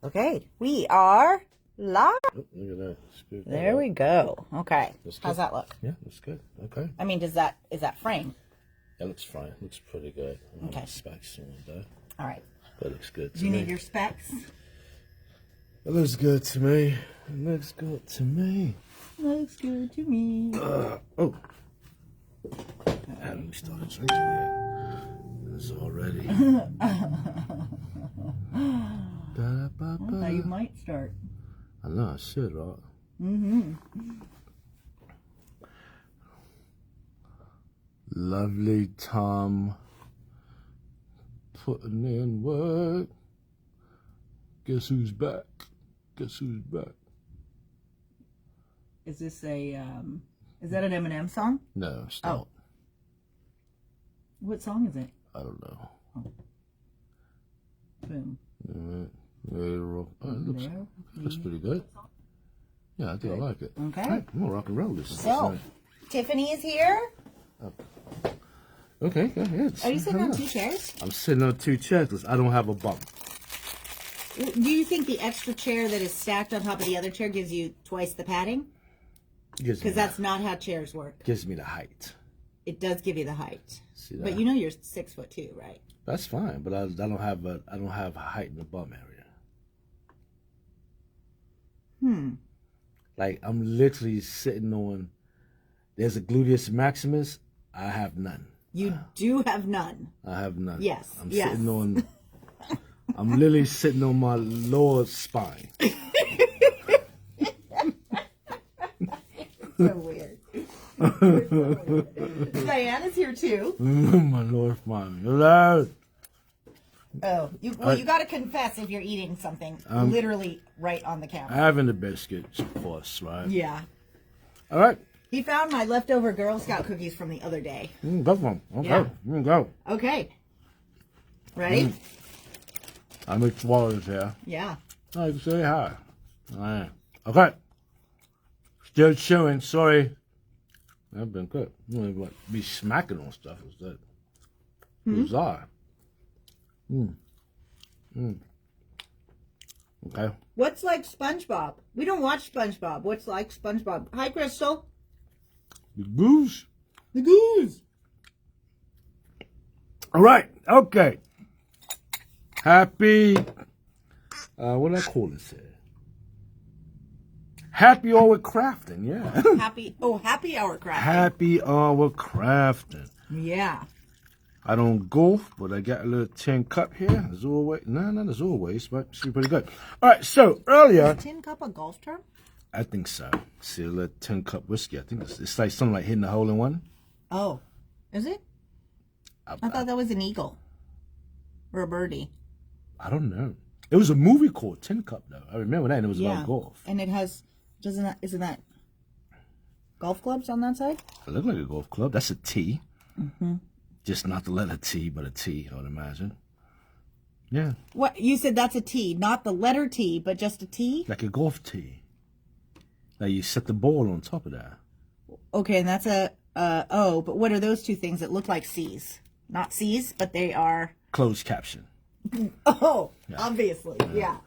Okay, we are live. Oh, look at that. Good. There we go. Okay. How's that look? Yeah, that's good. Okay. I mean, is that frame? That looks fine. Looks pretty good. Okay. Specs on that. All right. That looks good. Do you need your specs? It looks good to me. It looks good to me. Looks good to me. Oh. I haven't started drinking yet. It's already. Well, you might start. I know I should, right? Mm-hmm. Lovely Tom putting in work. Guess who's back? Guess who's back? Is this a is that an Eminem song? No, it's not. Oh. What song is it? I don't know. Oh. Boom. Looks pretty good. Yeah, I think I like it. Okay. Right, I'm gonna rock and roll this. So, Tiffany is here. Okay, go ahead. Are you sitting on two chairs? I'm sitting on two chairs because I don't have a bump. Do you think the extra chair that is stacked on top of the other chair gives you twice the padding? Because that's not how chairs work. Gives me the height. It does give you the height. See that? But you know you're 6'2", right? That's fine, but I don't have a height in the bum area. Like I'm literally sitting on. There's a gluteus maximus. I have none. You do have none. I have none. Yes. I'm sitting on. I'm literally sitting on my lower spine. So weird. Diana's here too. My lower spine. Hello. Oh, you got to confess if you're eating something literally right on the camera. Having the biscuits, of course, right? Yeah. All right. He found my leftover Girl Scout cookies from the other day. Go for them. Okay. Yeah. Go. Okay. Ready? I make swallows here. Yeah. Oh, you can say hi. All right. Okay. Still chewing. Sorry. I've been good. You don't even be smacking on stuff. Is that bizarre? Okay. What's like SpongeBob? We don't watch SpongeBob. What's like SpongeBob? Hi, Crystal. The goose. The goose. All right. Okay. Happy. What do I call this here? Happy hour crafting. Yeah. Happy hour crafting. Happy hour crafting. Yeah. I don't golf, but I got a little tin cup here. As always. No, not as always, but it's pretty good. All right, so earlier. Is tin cup a golf term? I think so. See, a little tin cup whiskey. I think it's like something like hitting a hole in one. Oh, is it? I thought that was an eagle or a birdie. I don't know. It was a movie called Tin Cup, though. I remember that, and it was about golf. And it has, isn't that golf clubs on that side? It looked like a golf club. That's a T. Just not the letter T, but a T, I would imagine. Yeah. What? You said that's a T, not the letter T, but just a T? Like a golf tee. Now you set the ball on top of that. Okay, and that's a O, but what are those two things that look like C's? Not C's, but they are... Closed caption. Oh, yeah. Obviously, yeah.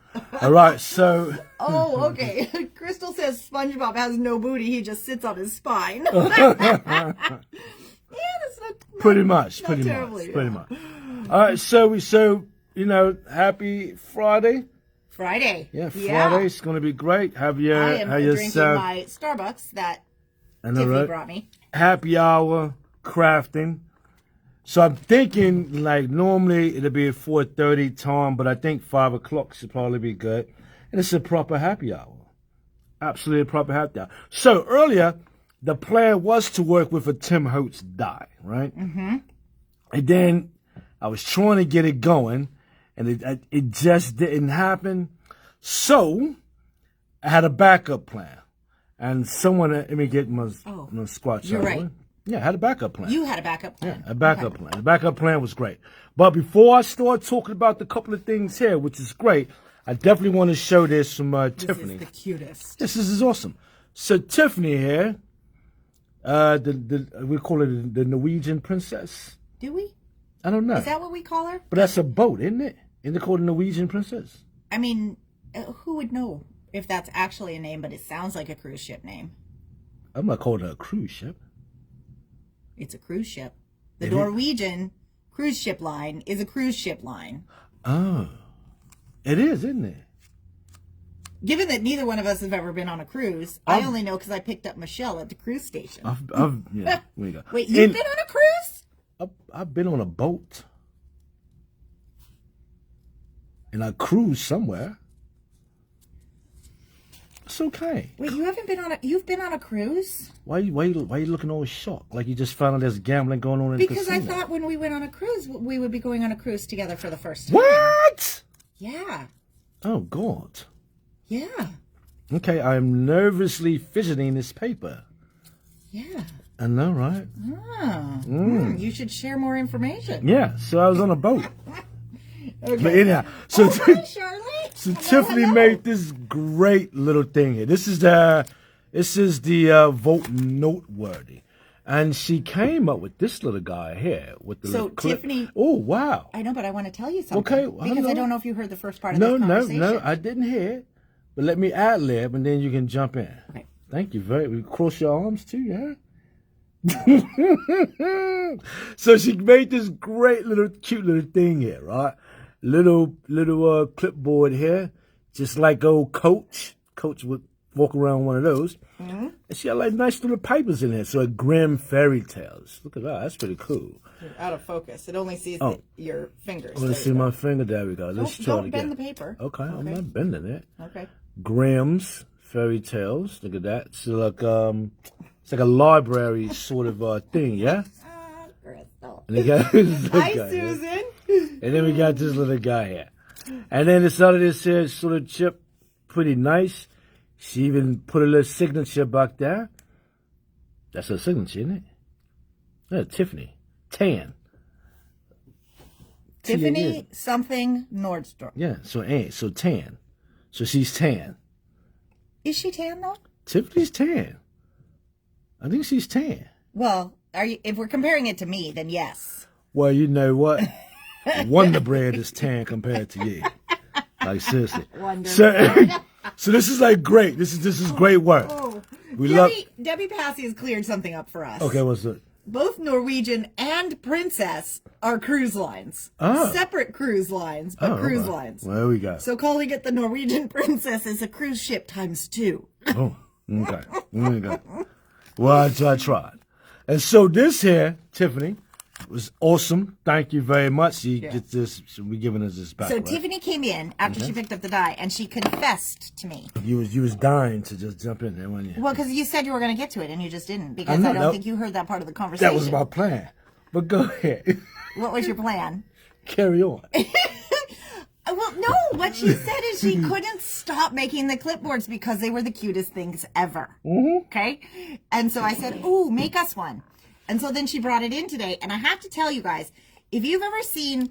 All right, so... Oh, okay. Crystal says SpongeBob has no booty, he just sits on his spine. Yeah, that's not pretty much. All right, so happy Friday. Friday. Yeah, Friday's gonna be great. I am drinking my Starbucks that Tiffany brought me. Happy hour crafting. So I'm thinking like normally it'll be at 4:30 time, but I think 5 o'clock should probably be good. And it's a proper happy hour. Absolutely a proper happy hour. So earlier the plan was to work with a Tim Holtz die, right? Mm-hmm. And then I was trying to get it going, and it just didn't happen. So I had a backup plan. And someone, let me get my squat. You're right. Yeah, I had a backup plan. You had a backup plan. Yeah, a backup plan. The backup plan was great. But before I start talking about the couple of things here, which is great, I definitely want to show this from Tiffany. This is the cutest. This is awesome. So Tiffany here, we call it the Norwegian princess. Do we? I don't know. Is that what we call her? But that's a boat, isn't it? Isn't it called a Norwegian princess? I mean, who would know if that's actually a name, but it sounds like a cruise ship name. I'm not calling it a cruise ship. It's a cruise ship. The Norwegian cruise ship line is a cruise ship line. Oh, it is, isn't it? Given that neither one of us have ever been on a cruise, I only know because I picked up Michelle at the cruise station. Yeah, there you go. Wait, you've been on a cruise? I've been on a boat. And I cruise somewhere. It's okay. Wait, you've been on a cruise? Why you looking all shocked? Like you just found out there's gambling going on in the casino? Because I thought when we went on a cruise, we would be going on a cruise together for the first time. What? Yeah. Oh, God. Yeah. Okay, I'm nervously fidgeting this paper. Yeah. I know, right? You should share more information. Yeah, so I was on a boat. Okay. But anyhow, so, hi, Charlotte. so Tiffany made this great little thing here. This is the vote noteworthy. And she came up with this little guy here with the little clip. Tiffany. Oh, wow. I know, but I want to tell you something. Okay. Because I don't know if you heard the first part of this conversation. No, I didn't hear it. But let me ad-lib and then you can jump in. Okay. Thank you very much. Cross your arms too, yeah? So she made this great little cute little thing here, right? Little clipboard here, just like old Coach. Coach would walk around one of those. Mm-hmm. And she had like nice little papers in there. So Grimm fairy tales. Look at that. That's pretty cool. You're out of focus. It only sees your fingers. Let's see my finger. There we go. Let's try it again. Don't bend the paper. Okay, I'm not bending it. Okay. Grimm's fairy tales. Look at that. So like it's like a library sort of thing, yeah. Crystal. And got Hi, Susan. And then we got this little guy here. And then the side of this here sort of chip, pretty nice. She even put a little signature back there. That's her signature, isn't it? Yeah, Tiffany. Tan. Tiffany something Nordstrom. Yeah, so tan. So she's tan. Is she tan though? Tiffany's tan. I think she's tan. Well, if we're comparing it to me, then yes. Well, you know what? Wonder Bread is tan compared to you. Like seriously. So this is like great. This is great work. Oh. We Debbie Passy has cleared something up for us. Okay, what's it? Both Norwegian and Princess are cruise lines. Oh. Separate cruise lines, but cruise lines. Well, there we go. So calling it the Norwegian Princess is a cruise ship times 2. Oh, okay. There we go. Well, I tried. And so this here, Tiffany, was awesome. Thank you very much. She gets this. She'll be giving us this back. So right? Tiffany came in after she picked up the die, and she confessed to me. You was dying to just jump in there, weren't you? Well, because you said you were going to get to it, and you just didn't, because I don't think you heard that part of the conversation. That was my plan. But go ahead. What was your plan? Carry on. Well, no, what she said is she couldn't stop making the clipboards because they were the cutest things ever. Mm-hmm. Okay? And so I said, ooh, make us one. And so then she brought it in today. And I have to tell you guys, if you've ever seen,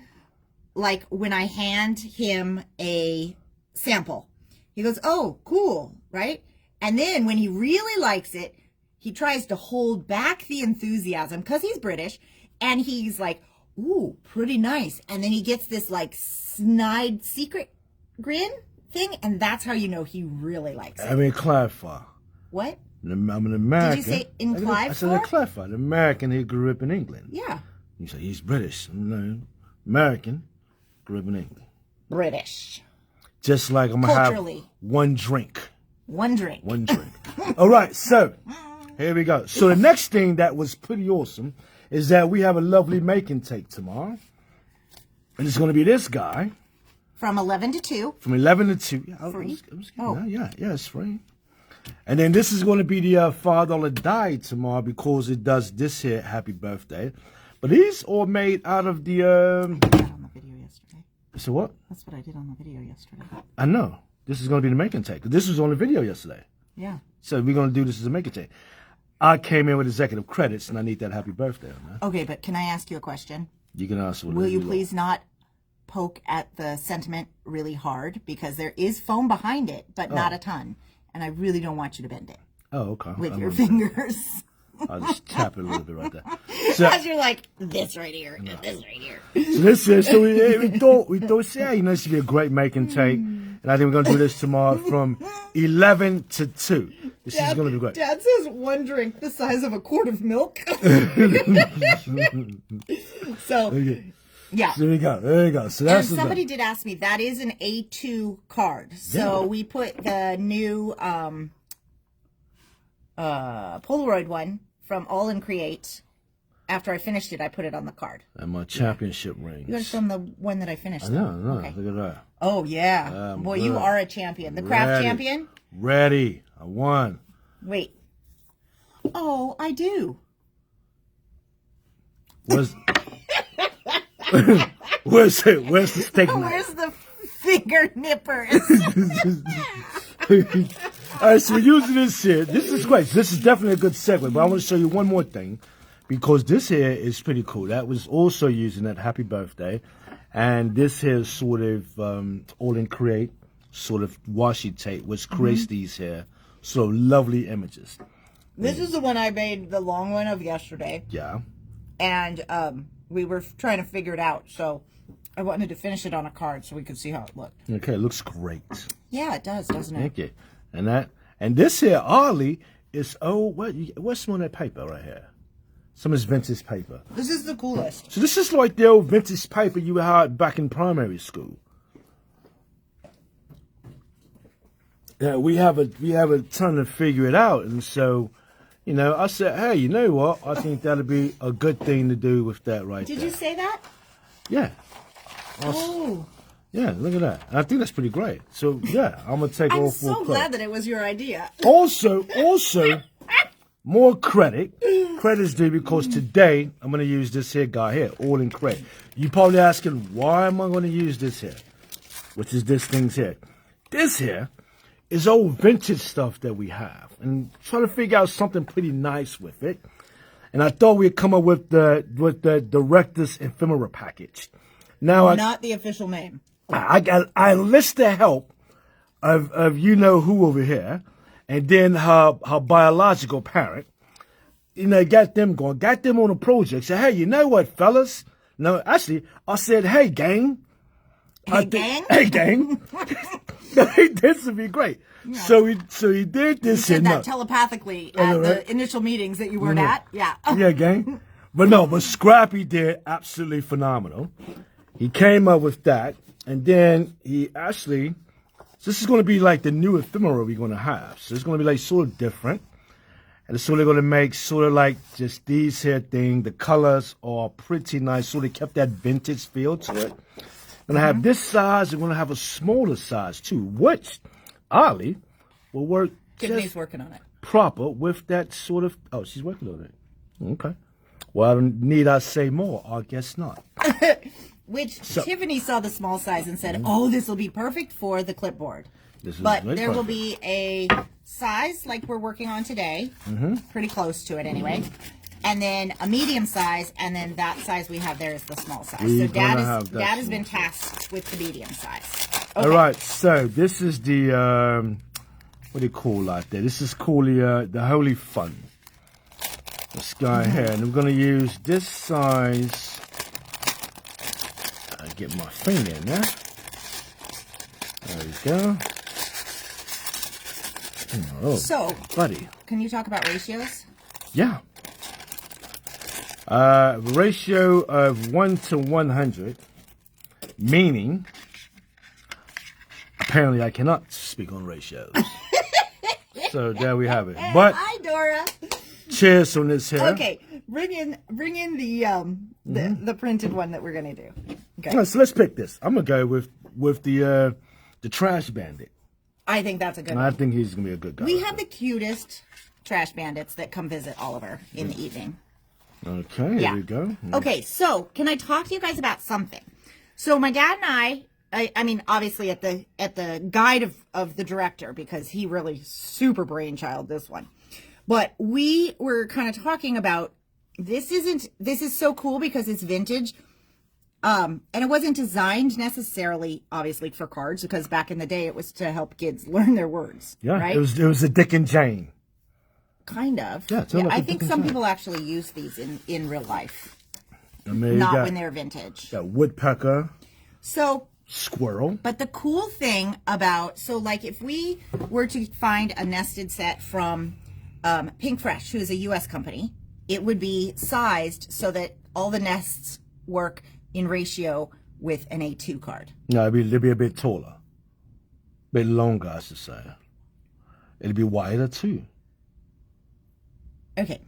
like, when I hand him a sample, he goes, oh, cool, right? And then when he really likes it, he tries to hold back the enthusiasm because he's British. And he's like, ooh, pretty nice. And then he gets this, like, snide secret grin thing. And that's how you know he really likes it. I mean, clarify. What? I'm an American. Did you say in Clive? I said clarify. An American who grew up in England. Yeah. You say he's British. No, American, grew up in England. British. Just like I'm going to have one drink. One drink. One drink. All right, so here we go. So the next thing that was pretty awesome is that we have a lovely make and take tomorrow. And it's going to be this guy. From 11 to 2. From 11 to 2. Yeah, free? Yeah, it's free. And then this is going to be the $5 die tomorrow because it does this here happy birthday. But these are made out of the... on the video yesterday. So what? That's what I did on the video yesterday. I know. This is going to be the make and take. This was on the video yesterday. Yeah. So we're going to do this as a make and take. I came in with executive credits and I need that happy birthday on that. Okay, but can I ask you a question? You can ask what. Will you please not poke at the sentiment really hard? Because there is foam behind it, but not a ton. And I really don't want you to bend it. Oh, okay. With your fingers. I'll just tap it a little bit right there. So, As you're like, this right here, and this right here. so this is, so we thought, yeah, this should be a great make and take. And I think we're going to do this tomorrow from 11 to 2. This is going to be great. Dad says one drink the size of a quart of milk. So, yeah. So there you go. There you go. So that's And somebody did ask me, that is an A2 card. So we put the new Polaroid one from Aall and Create. After I finished it, I put it on the card. And my championship rings. You got to show them the one that I finished. No. Okay. Look at that. Oh, yeah. Boy, you are a champion. The craft champion? Ready. I won. Wait. Oh, I do. Where's the steak knife? Where's the finger nippers? All right, so we're using this here. This is great. This is definitely a good segue, but I want to show you one more thing because this here is pretty cool. That was also using that Happy Birthday. And this here is sort of Aall and Create, sort of washi tape, which creates these here sort of lovely images. This is the one I made the long one of yesterday. Yeah. And we were trying to figure it out, so I wanted to finish it on a card so we could see how it looked. Okay, it looks great. Yeah, it does, doesn't it? Thank you. And this here, Aall, is what's some of that paper right here? Some of this vintage paper. This is the coolest. So this is like the old vintage paper you had back in primary school. Yeah, we have a ton to figure it out, and so, I said, hey, you know what? I think that'd be a good thing to do with that right there. Did you say that? Yeah. Oh. Yeah, look at that. And I think that's pretty great. So yeah, I'm gonna take all four. I'm so glad that it was your idea. Also, more credit. Credit's due because today I'm gonna use this here guy here, Aall and Create. You probably asking why am I gonna use this here? Which is this thing's here. This here is old vintage stuff that we have, and trying to figure out something pretty nice with it. And I thought we'd come up with the director's ephemera package. Now Not the official name. I enlist the help of you know who over here, and then her biological parent. Got them going, got them on a project. Said, hey, you know what, fellas? No, actually, I said, hey, gang. Gang? Hey, gang. This would be great. Yeah. So he did this. You said that telepathically at the initial meetings that you weren't at. Yeah. Yeah, gang. But Scrappy did absolutely phenomenal. He came up with that, and then he actually, so this is going to be like the new ephemera we're going to have. So it's going to be like sort of different. And it's sort of going to make sort of like just these here thing. The colors are pretty nice. Sort of kept that vintage feel to it. Going to have this size. We're going to have a smaller size too, which Aall will work Tiffany's working on it. Proper with that sort of, oh, she's working on it. Okay. Well, need I say more? I guess not. Tiffany saw the small size and said, oh, this will be perfect for the clipboard. But there will be a size like we're working on today, pretty close to it anyway, and then a medium size, and then that size we have there is the small size. So Dad has been tasked with the medium size. Okay. All right, so this is the, what do you call that there? This is called the Holey Fun. This guy here, and I'm going to use this size. I get my finger in there. There we go. Oh, so, buddy, can you talk about ratios? Yeah. Ratio of 1 to 100, meaning apparently I cannot speak on ratios. So there we have it. But hi, Dora. Cheers on this here. Okay, bring in the printed one that we're gonna do. Okay. Right, so let's pick this. I'm gonna go with the Trash Bandit. I think that's a good one. I think he's gonna be a good guy. We have the cutest trash bandits that come visit Oliver in the evening. Okay, here we go. Okay, so can I talk to you guys about something? So my dad and I mean, obviously at the guide of the director, because he really super brainchild this one. But we were kind of talking about this is so cool because it's vintage. And it wasn't designed necessarily, obviously, for cards, because back in the day it was to help kids learn their words. Yeah, right? It was a Dick and Jane. Kind of. Yeah, I think some people actually use these in real life. Not when they're vintage. Got woodpecker. So squirrel. But the cool thing about, so like if we were to find a nested set from Pink Fresh, who is a U.S. company, it would be sized so that all the nests work in ratio with an A2 card. No, it'd be a bit taller. A bit longer, I should say. It'd be wider too. Okay.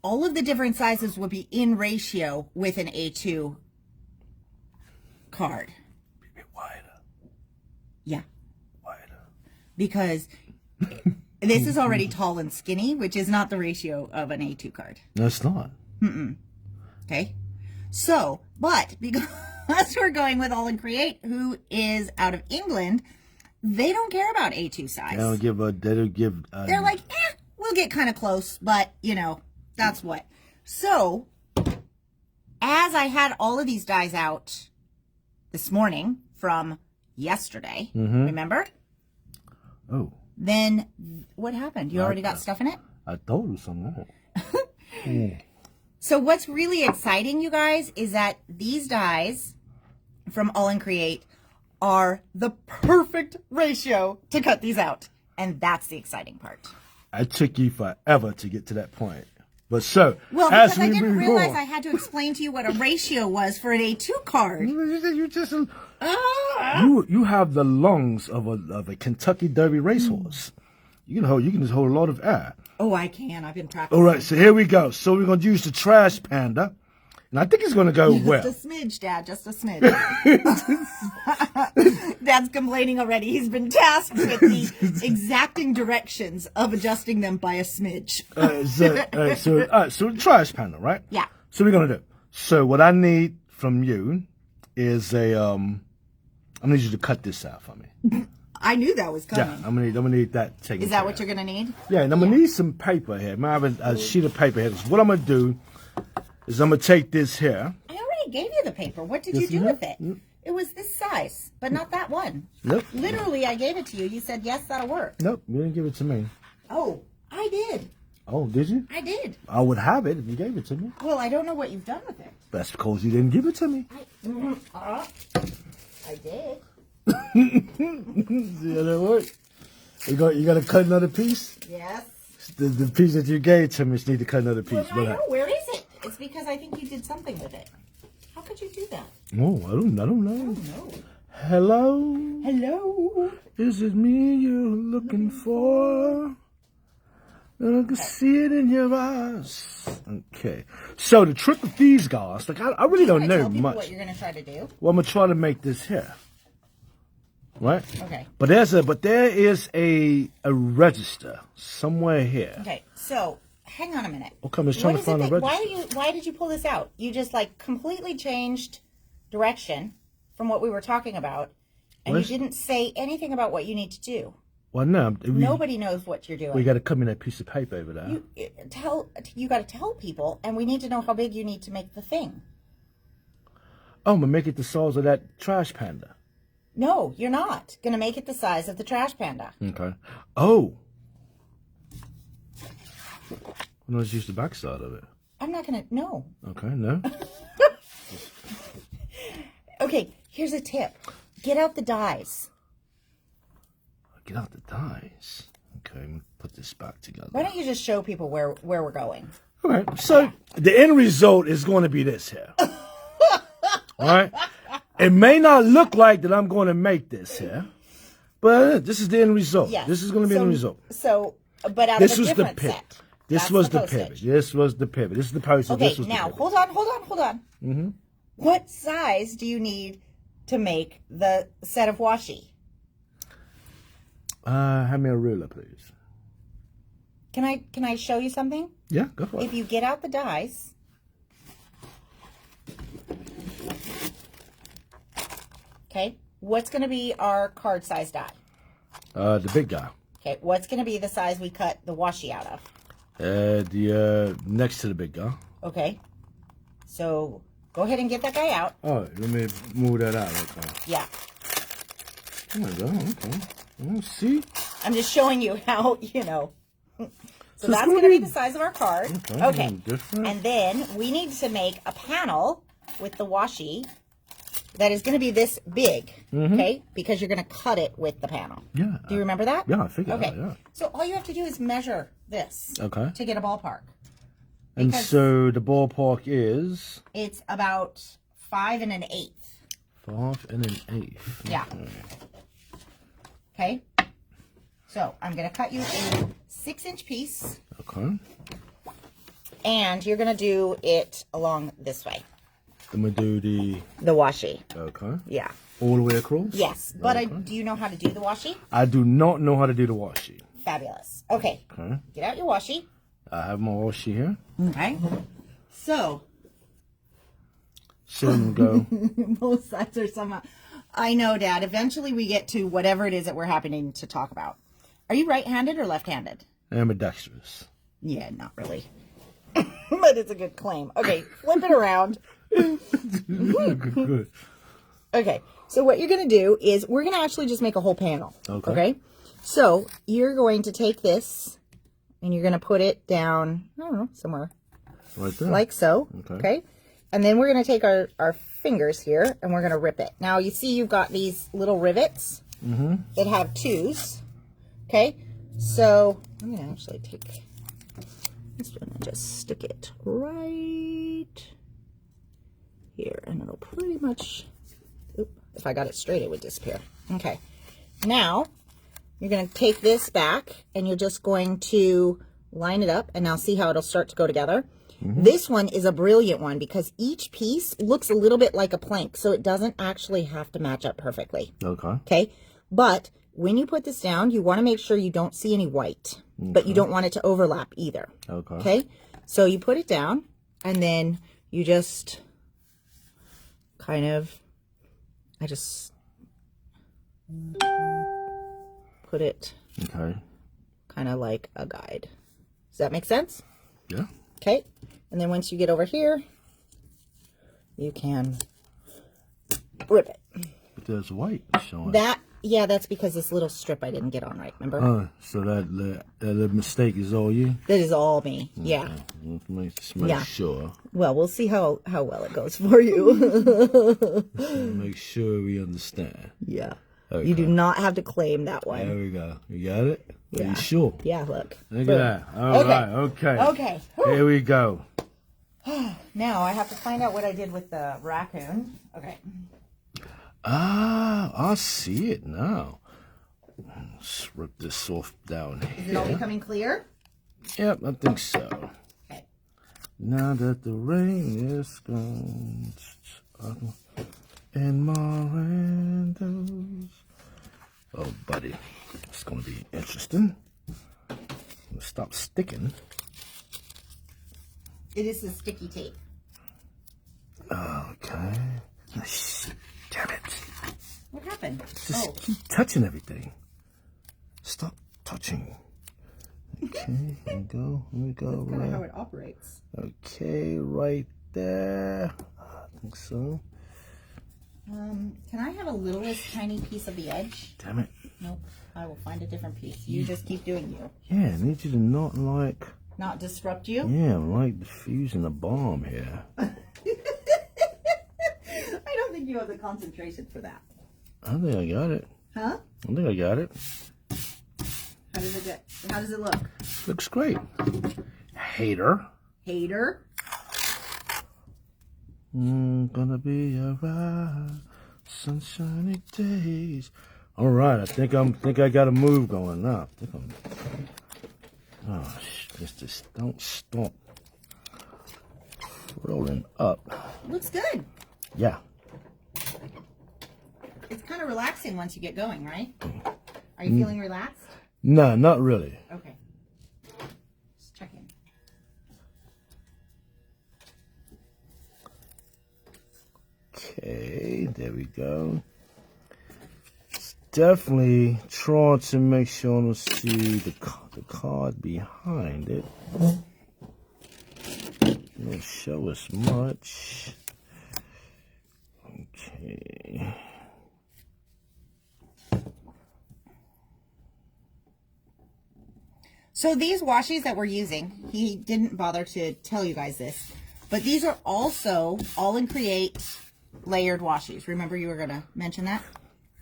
All of the different sizes would be in ratio with an A2 card. A bit wider. Yeah. Wider. Because this is already tall and skinny, which is not the ratio of an A2 card. No, it's not. Okay. So, but because we're going with Aall and Create, who is out of England, they don't care about A2 size. They're like, we'll get kind of close, but, you know, that's what. So, as I had all of these dies out this morning from yesterday, remember? Oh. Then what happened? You already got stuff in it? I told you something. So what's really exciting, you guys, is that these dies from Aall and Create are the perfect ratio to cut these out. And that's the exciting part. It took you forever to get to that point. But so, well, as because we I didn't move realize on, I had to explain to you what a ratio was for an A2 card. You just you have the lungs of a Kentucky Derby racehorse. You can just hold a lot of air. Oh, I can. I've been practicing. All right, so here we go. So we're going to use the trash panda. And I think it's going to go well. Just a smidge, Dad. Just a smidge. Dad's complaining already. He's been tasked with the exacting directions of adjusting them by a smidge. So trash panda, right? Yeah. So we're going to do. So what I need from you is I'm going to need you to cut this out for me. I knew that was coming. Yeah, I'm gonna need that taken. Is that what you're gonna need? Yeah, and I'm gonna need some paper here. I have a sheet of paper here. So what I'm gonna do is I'm gonna take this here. I already gave you the paper. What did you do with it? It was this size, but not that one. Nope. Literally, I gave it to you. You said, yes, that'll work. Nope, you didn't give it to me. Oh, I did. Oh, did you? I did. I would have it if you gave it to me. Well, I don't know what you've done with it. That's because you didn't give it to me. I did. See how that works? You got to cut another piece? Yes. The piece that you gave to me just need to cut another piece. Well, I know. Where is it? It's because I think you did something with it. How could you do that? Oh, I don't know. I don't know. Hello? Hello? Is it me you're looking for? I can see it in your eyes. Okay. So the trick with these guys, like I really don't know much. What you're going to try to do? Well, I'm going to try to make this here. Right? Okay. But there is a register somewhere here. Okay. So, hang on a minute. Okay, I'm just trying to find a register. Why did you pull this out? You just like completely changed direction from what we were talking about, and you didn't say anything about what you need to do. Well, no. Nobody knows what you're doing. We got to come in that piece of paper over there. You got to tell people, and we need to know how big you need to make the thing. Oh, I'm going to make it the size of that trash panda. No, you're not going to make it the size of the trash panda. Okay. Oh. Let's use the backside of it. I'm not going to, no. Okay, no. Okay, here's a tip. Get out the dies. Get out the dies. Okay, let me put this back together. Why don't you just show people where we're going? All right, so the end result is going to be this here. All right? It may not look like that I'm going to make this here, but this is the end result. Yes. This is going to be the end result. So, but out of a different set. This was the pivot. This was the pivot. This is the postage. Okay, this was now, the hold on. Mm-hmm. What size do you need to make the set of washi? Hand me a ruler, please. Can I show you something? Yeah, go for it. If you get out the dies, okay, what's going to be our card size die? The big guy. Okay, what's going to be the size we cut the washi out of? The next to the big guy. Okay, so go ahead and get that guy out. Oh, let me move that out. Okay. Yeah. Oh my God. Okay. Oh, see. I'm just showing you how, you know. So that's going to be the size of our card. Okay. And then we need to make a panel with the washi that is going to be this big, okay? Because you're going to cut it with the panel. Yeah. Do you remember that? Yeah, I figured okay. that, yeah. So all you have to do is measure this to get a ballpark. And so the ballpark is? It's about 5 1/8. 5 1/8. Yeah. Okay. So I'm going to cut you a 6-inch piece. Okay. And you're going to do it along this way. I'm going to do the washi. Okay. Yeah. All the way across? Yes. But do you know how to do the washi? I do not know how to do the washi. Fabulous. Okay. Get out your washi. I have my washi here. Okay. So. Shouldn't go. Both sides are somehow. I know, Dad. Eventually we get to whatever it is that we're happening to talk about. Are you right-handed or left-handed? Ambidextrous. Yeah, not really. But it's a good claim. Okay, flip it around. Good. Okay, so what you're going to do is we're going to actually just make a whole panel. Okay? So you're going to take this and you're going to put it down, I don't know, somewhere. Right there. Like so. Okay? And then we're going to take our fingers here and we're going to rip it. Now, you see you've got these little rivets that have 2s. Okay? So I'm going to actually take this one and just stick it right here. And it'll pretty much, if I got it straight, it would disappear. Okay. Now, you're going to take this back and you're just going to line it up. And now see how it'll start to go together. This one is a brilliant one because each piece looks a little bit like a plank, so it doesn't actually have to match up perfectly. Okay? But when you put this down, you want to make sure you don't see any white, but you don't want it to overlap either. Okay? So you put it down, and then you just kind of, I just put it kind of like a guide. Does that make sense? Yeah. Okay, and then once you get over here, you can rip it. But there's white showing. Yeah, that's because this little strip I didn't get on right, remember? So that mistake is all you? That is all me, yeah. Make sure. Well, we'll see how well it goes for you. Make sure we understand. Yeah. Okay. You do not have to claim that one. There we go. You got it? Yeah. Are you sure? Yeah, look. Look at that. All right. Okay. Here we go. Now I have to find out what I did with the raccoon. Okay. I see it now. Let's rip this off down here. Is it all becoming clear? Yep, I think so. Okay. Now that the rain is gone, and my windows. Oh, buddy, it's gonna be interesting. Stop sticking. It is the sticky tape. Okay. Damn it. What happened? Just keep touching everything. Stop touching. Okay, here we go. Here we go. That's kind of how it operates. Okay, right there. I think so. Can I have a littlest tiny piece of the edge? Damn it. Nope. I will find a different piece. You just keep doing you. Yeah, I need you to not disrupt you? Yeah, I'm like defusing a bomb here. I don't think you have the concentration for that. I think I got it. Huh? I think I got it. How does it look? Looks great. Hater. Gonna be alright. Sunshiny days. All right, I think I got a move going now. Just don't stop rolling up. Looks good. Yeah. It's kind of relaxing once you get going, right? Are you feeling relaxed? No, not really. Okay. Just checking. Okay, there we go. Definitely try to make sure to see the card behind it. Don't show us much. Okay. So these washies that we're using, he didn't bother to tell you guys this, but these are also All and Create layered washies. Remember you were going to mention that?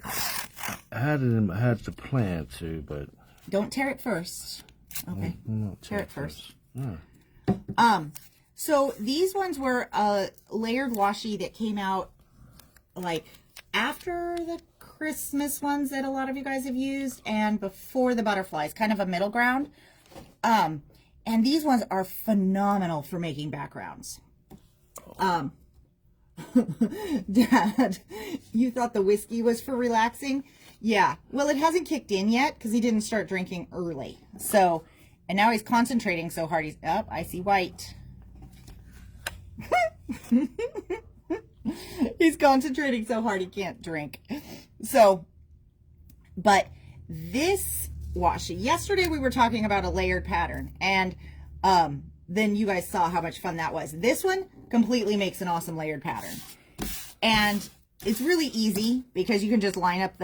I had the plan to, but don't tear it first. Okay. Tear it first. Yeah. So these ones were a layered washi that came out like after the Christmas ones that a lot of you guys have used and before the butterflies, kind of a middle ground. And these ones are phenomenal for making backgrounds. Dad, you thought the whiskey was for relaxing? Yeah. Well, it hasn't kicked in yet because he didn't start drinking early. So, and now he's concentrating so hard. He's up. I see white. He's concentrating so hard he can't drink. So, but this washi, yesterday we were talking about a layered pattern, and then you guys saw how much fun that was. This one completely makes an awesome layered pattern, and it's really easy because you can just line up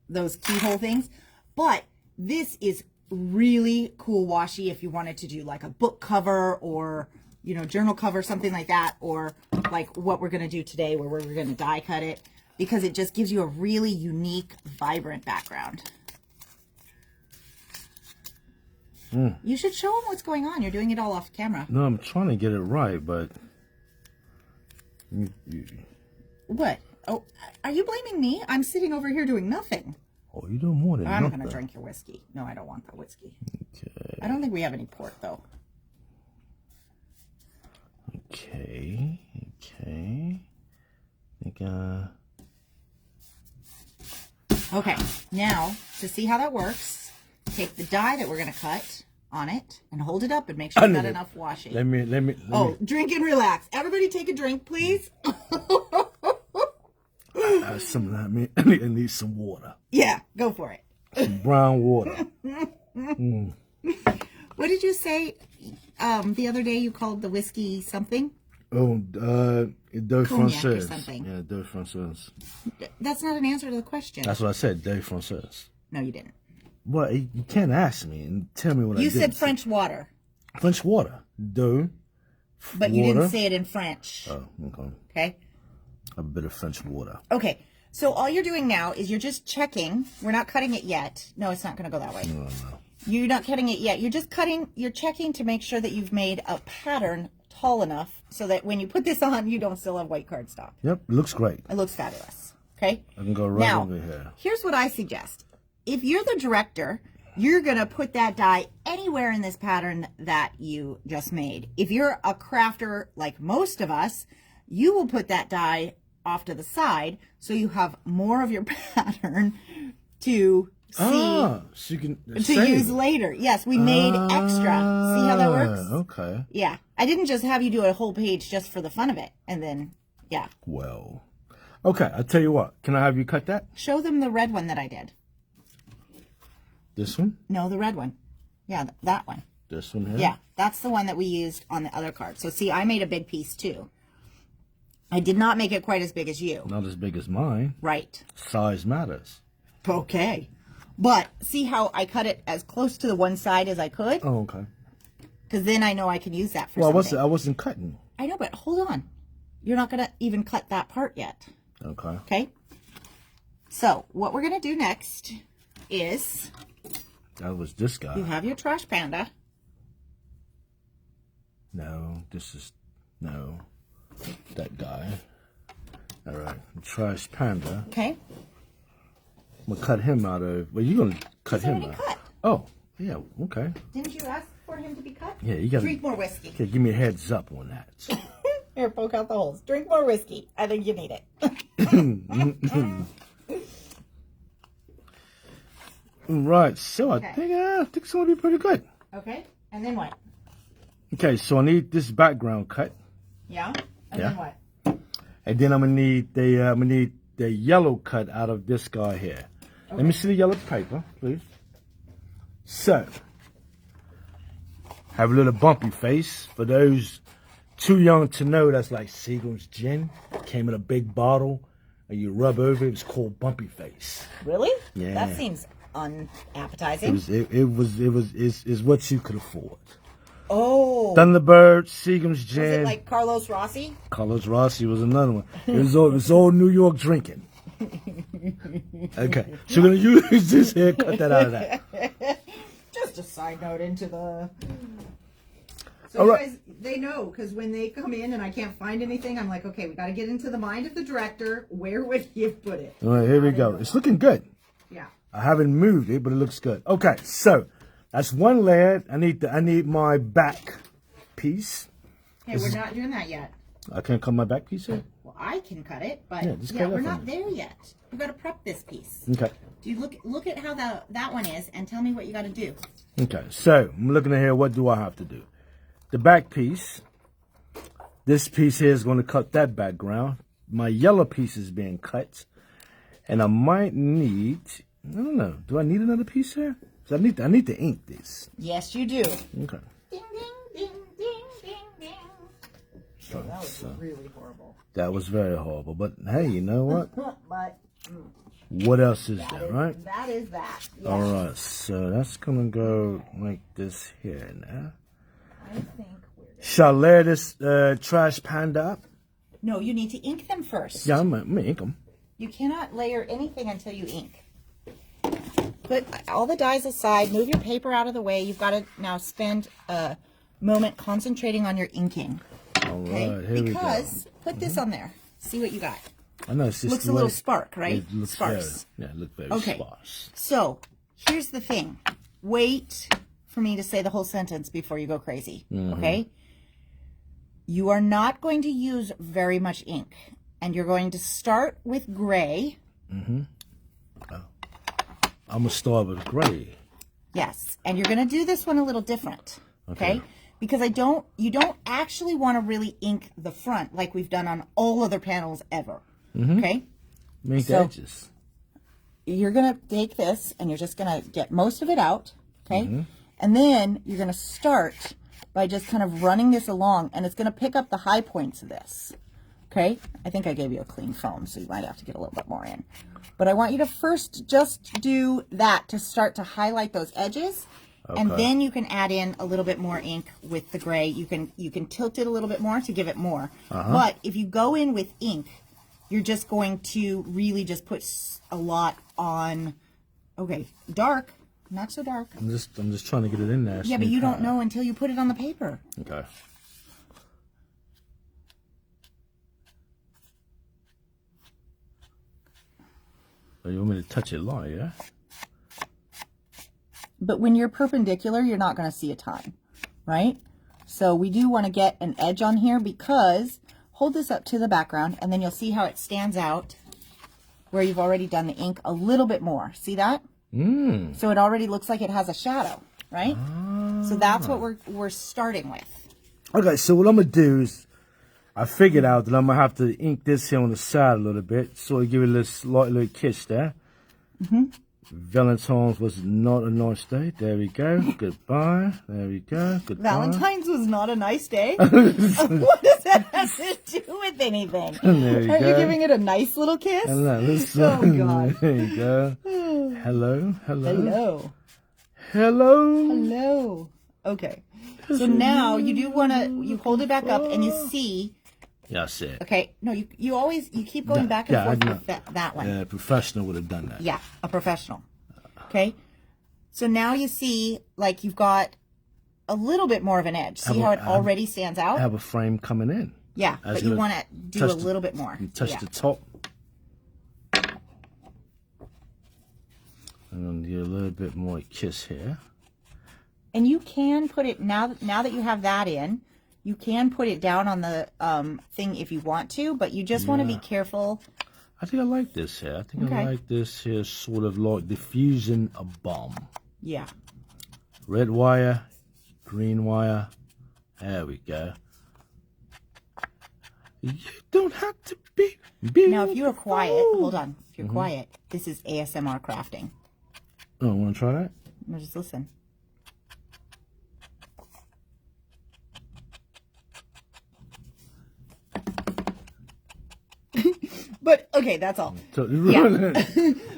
those keyhole things. But this is really cool washi if you wanted to do like a book cover or, you know, journal cover, something like that, or like what we're going to do today where we're going to die cut it, because it just gives you a really unique, vibrant background. You should show them what's going on. You're doing it all off camera. No, I'm trying to get it right, but... What? Oh, are you blaming me? I'm sitting over here doing nothing. Oh, you're doing more than I'm nothing. going to drink your whiskey. No, I don't want that whiskey. Okay. I don't think we have any port, though. Okay. I think, Okay, now, to see how that works, take the die that we're going to cut on it and hold it up and make sure you got enough washi. Let me. Drink and relax. Everybody take a drink, please. Some of that. I need some water. Yeah, go for it. Some brown water. What did you say the other day you called the whiskey something? Oh, Deux Cognac or Françaises. something. Yeah, Deux Françaises. That's not an answer to the question. That's what I said, Deux Françaises. No, you didn't. Well, you can't ask me and tell me what I did. You said French water. French water. Deux. But you didn't say it in French. Oh, okay. Okay? A bit of French water. Okay. So all you're doing now is you're just checking. We're not cutting it yet. No, it's not going to go that way. No. You're not cutting it yet. You're just cutting. You're checking to make sure that you've made a pattern tall enough so that when you put this on, you don't still have white cardstock. Yep, looks great. It looks fabulous. Okay? I can go right now, over here. Here's what I suggest. If you're the director, you're going to put that die anywhere in this pattern that you just made. If you're a crafter like most of us, you will put that die off to the side so you have more of your pattern to see, so you can to use later. Yes, we made extra. See how that works? Okay. Yeah. I didn't just have you do a whole page just for the fun of it. And then, yeah. Well, okay, I'll tell you what. Can I have you cut that? Show them the red one that I did. This one? No, the red one. Yeah, that one. This one here? Yeah, that's the one that we used on the other card. So see, I made a big piece too. I did not make it quite as big as you. Not as big as mine. Right. Size matters. Okay. But see how I cut it as close to the one side as I could? Oh, okay. Because then I know I can use that for well, something. I wasn't cutting. I know, but hold on. You're not going to even cut that part yet. Okay. Okay? So, what we're going to do next is... That was this guy. You have your trash panda. No, this is... No. That guy. All right. Trash panda. Okay. I'm going to cut him out of... Well, you're going to cut him out. Cut. Oh, yeah, okay. Didn't you ask for him to be cut? Yeah, you got to... Drink more whiskey. Okay, give me a heads up on that. Here, poke out the holes. Drink more whiskey. I think you need it. Right, so Okay. I think it's going to be pretty good. Okay. And then what? Okay, so I need this background cut. Yeah? And Yeah. then what? And then I'm gonna need the yellow cut out of this guy here. Okay. Let me see the yellow paper, please. So, have a little bumpy face. For those too young to know, that's like Seagram's gin. Came in a big bottle, and you rub over it. It's called bumpy face. Really? Yeah. That seems unappetizing. It's what you could afford. Oh. Thunderbird, Seagram's Was Gin. it like Carlos Rossi? Carlos Rossi was another one. It was all New York drinking. Okay, so we're gonna use this here. Cut that out of that. Just a side note into the. So All you right. guys, they know because when they come in and I can't find anything, I'm like, okay, we got to get into the mind of the director. Where would he have put it? All right, here we go. It's looking good. Yeah. I haven't moved it, but it looks good. Okay, so that's one layer. I need my back piece. Hey, we're not doing that yet. I can't cut my back piece here. Well, I can cut it, but Yeah, just cut it we're for not me. there yet. We got to prep this piece. Okay. Do you look at how that one is and tell me what you got to do. Okay, so I'm looking at here. What do I have to do? The back piece. This piece here is going to cut that background. My yellow piece is being cut, and I might need. I don't know. Do I need another piece here? 'Cause I need to ink this. Yes, you do. Okay. Ding ding ding ding ding ding. Oh, that was really horrible. That was very horrible, but hey, you know what? But What else is there, right? that is that. Yes. All right, so that's gonna go like this here now. I think we're good. Shall I layer this trash panda up? No, you need to ink them first. Yeah, I'm gonna ink them. You cannot layer anything until you ink. Put all the dyes aside. Move your paper out of the way. You've got to now spend a moment concentrating on your inking. All Okay? right, here we go. Because put this on there. See what you got. I know it's just Looks a little spark, right? It looks Sparse. very, it looked very Okay. sparse. So here's the thing. Wait for me to say the whole sentence before you go crazy. Okay? You are not going to use very much ink. And you're going to start with gray. I'm gonna start with gray. Yes. And you're going to do this one a little different. Okay? Because you don't actually want to really ink the front like we've done on all other panels ever. Okay? Make the So- edges. You're going to take this and you're just going to get most of it out. Okay? And then you're going to start by just kind of running this along, and it's going to pick up the high points of this. Okay? I think I gave you a clean foam, so you might have to get a little bit more in. But I want you to first just do that to start to highlight those edges. And then you can add in a little bit more ink with the gray. You can tilt it a little bit more to give it more. But if you go in with ink, you're just going to really just put a lot on. Okay, dark, not so dark. I'm just trying to get it in there. Yeah, but you don't know until you put it on the paper. Okay. So you want me to touch it light, yeah? But when you're perpendicular, you're not going to see a ton, right? So we do want to get an edge on here because, hold this up to the background, and then you'll see how it stands out where you've already done the ink a little bit more. See that? So it already looks like it has a shadow, right? So that's what we're starting with. Okay, so what I'm gonna do is, I figured out that I'm gonna have to ink this here on the side a little bit, so I give it a slight little kiss there. Valentine's was not a nice day. There we go. Goodbye. There we go. Goodbye. Valentine's was not a nice day. What does that have to do with anything? There you Are go. you giving it a nice little kiss? Hello. Oh, God. There you go. Hello. Hello. Hello. Hello. Hello. Okay. So now you do want to, you hold it back up and you see, That's it. okay, no, you keep going back and I forth know. with that one. A professional would have done that. Yeah, a professional. Okay. So now you see, like, you've got a little bit more of an edge. See how it already stands I out? have a frame coming in. Yeah, I was but you gonna want to do touch a little bit more. You touch Yeah. the top. And then do a little bit more kiss here. And you can put it, now that you have that in, you can put it down on the thing if you want to, but you just want to be careful. I think I like this here. I think I like this here, sort of like diffusing a bomb. Yeah. Red wire, green wire. There we go. You don't have to be beautiful. Now, if you are quiet, hold on. If you're quiet, this is ASMR crafting. Oh, want to try that? No, just listen. But okay, that's all. So, Yeah.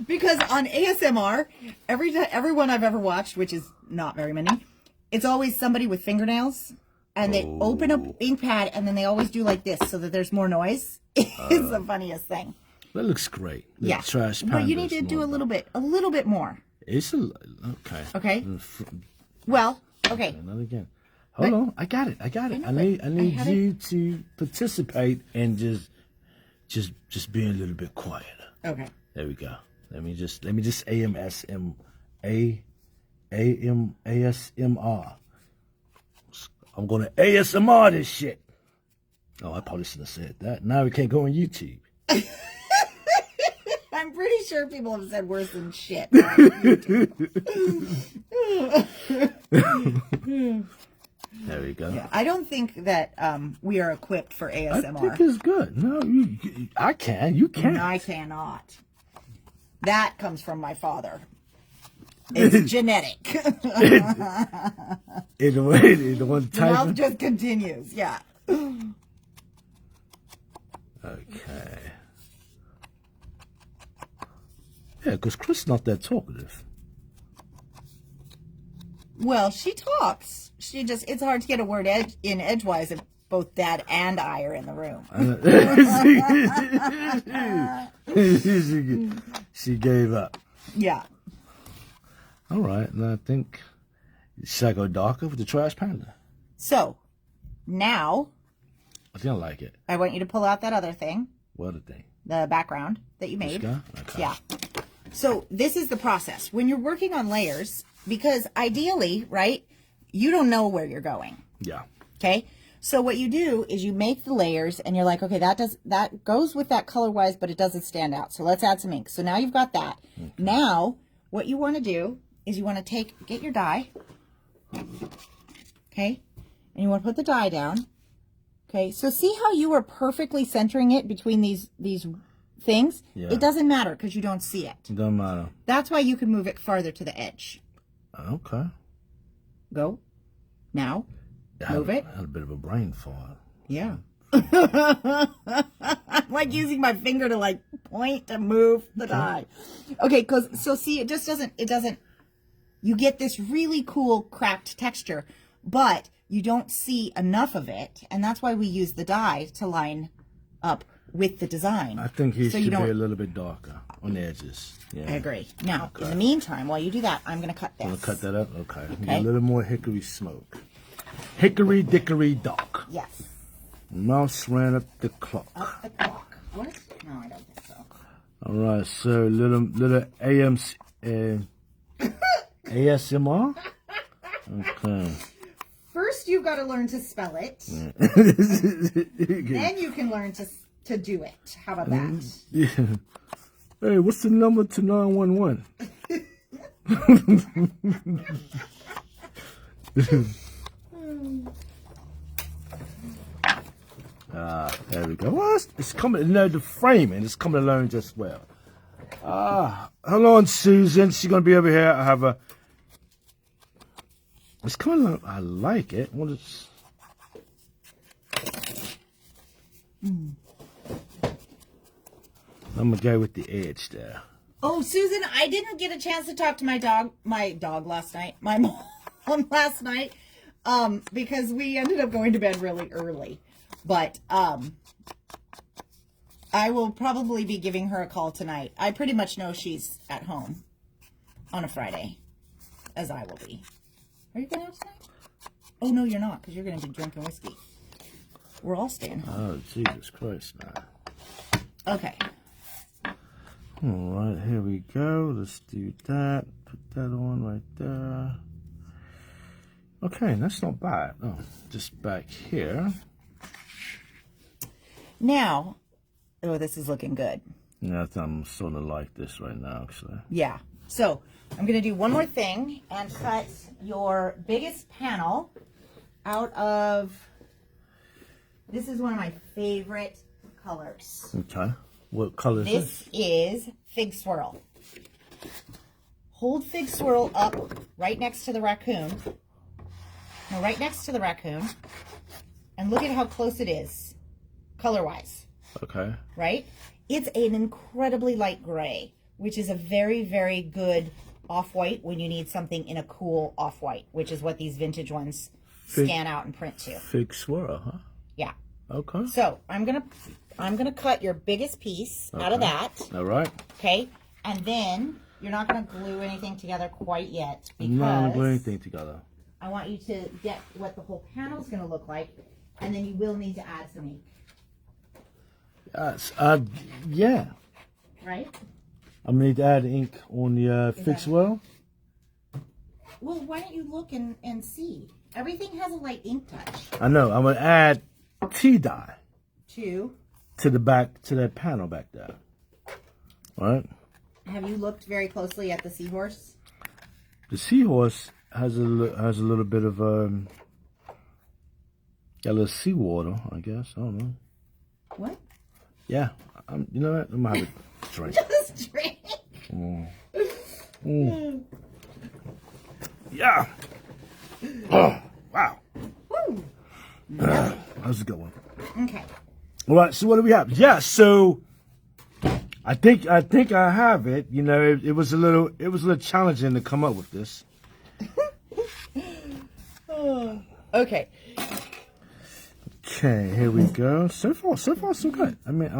Because on ASMR, everyone I've ever watched, which is not very many, it's always somebody with fingernails, and they open up ink pad, and then they always do like this so that there's more noise. It's the funniest thing. That looks great. The Yeah. trash But you panda need to is do more- a little bit more. It's okay. Okay. Well, okay. Another again. Hold on. I got it. I know, need but you I had to participate and just be a little bit quieter. Okay. There we go. Let me just ASMR. I'm gonna ASMR this shit. Oh, I probably shouldn't have said that. Now we can't go on YouTube. I'm pretty sure people have said worse than shit. There we go. Yeah, I don't think that we are equipped for ASMR. I think it's good. No, I can. You can. I cannot. That comes from my father. It's genetic. In the way, the one The mouth type. just continues. Yeah. Okay. Yeah, because Chris not that talkative. Well, she talks. It's hard to get a word in edgewise if both Dad and I are in the room. She gave up. Yeah. All right, and I think should I go darker with the trash panda? So, now, I think I like it. I want you to pull out that other thing, What a thing. the background that you made. This guy? Okay. Yeah. So this is the process. When you're working on layers, because ideally, right, you don't know where you're going. Yeah. Okay? So what you do is you make the layers and you're like, okay, that goes with that color wise, but it doesn't stand out. So let's add some ink. So now you've got that. Okay. Now, what you want to do is you want to get your die. Okay? And you want to put the die down. Okay? So see how you are perfectly centering it between these things? Yeah. It doesn't matter because you don't see it. Doesn't matter. That's why you can move it farther to the edge. Okay. Go. Now. Move it. I had a bit of a brain fart. Yeah. I'm like using my finger to like point to move the die. Okay, so see, it doesn't, you get this really cool cracked texture, but you don't see enough of it. And that's why we use the die to line up with the design. I think he So should you be a don't- little bit darker on the edges. Yeah. I agree. Now, in the meantime, while you do that, I'm going to cut this. Want to cut that up? Okay. Need Okay. a little more hickory smoke. Hickory dickory dock. Yes. Mouse ran up the clock. Up the clock. What? No, I don't think so. All right, so little ASMR. Okay. First, you've got to learn to spell it. Then you can learn to do it. How about that? Yeah. Hey, what's the number to 911? There we go. Well, it's coming. No, the framing is coming along just well. Hold on, Susan. She's gonna be over here. I have a. It's kind of. I like it. What is? I'm gonna go with the edge there. Oh, Susan, I didn't get a chance to talk to my dog last night, my mom last night, because we ended up going to bed really early. But I will probably be giving her a call tonight. I pretty much know she's at home on a Friday, as I will be. Are you going out tonight? Oh, no, you're not, because you're going to be drinking whiskey. We're all staying home. Oh, Jesus Christ, man. Okay. All right, here we go. Let's do that. Put that on right there. Okay, that's not bad. Oh, just back here. Now, oh, this is looking good. Yeah, I'm sort of like this right now, actually. Yeah. So I'm going to do one more thing and cut your biggest panel out of, this is one of my favorite colors. Okay. What color is this? This is Fig Swirl. Hold Fig Swirl up right next to the raccoon. No, right next to the raccoon. And look at how close it is, color-wise. Okay. Right? It's an incredibly light gray, which is a very, very good off-white when you need something in a cool off-white, which is what these vintage ones scan out and print to. Fig swirl, huh? Yeah. Okay. So I'm gonna cut your biggest piece out of that. All right. Okay. And then you're not gonna glue anything together quite yet because I'm not gonna glue anything together. I want you to get what the whole panel's gonna look like, and then you will need to add some ink. Yes. Yeah. Right? I need to add ink on the fig swirl. Well, why don't you look and see? Everything has a light ink touch. I know. I'm gonna add tea dye To to that panel back there. All right. have you looked very closely at the seahorse? The seahorse has a little bit of got a little seawater, I guess. I don't know. What? Yeah. You know what? I'm gonna have a drink. Just drink. Yeah. Oh, wow. Woo. That was a good one. Okay. All right. So what do we have? Yeah. So I think I have it. You know, it was a little challenging to come up with this. Okay. Okay, here we go. So far, so good. I mean,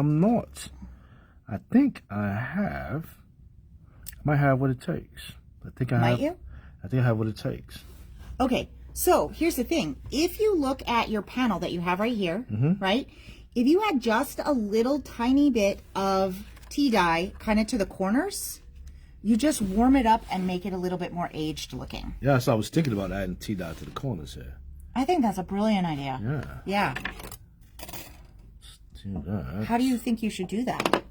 I think I might have what it takes. Might you? I think I have what it takes. Okay. So here's the thing. If you look at your panel that you have right here, right? If you add just a little tiny bit of tea dye kind of to the corners, you just warm it up and make it a little bit more aged looking. Yeah, so I was thinking about adding tea dye to the corners here. I think that's a brilliant idea. Yeah. Yeah. Let's do that. How do you think you should do that?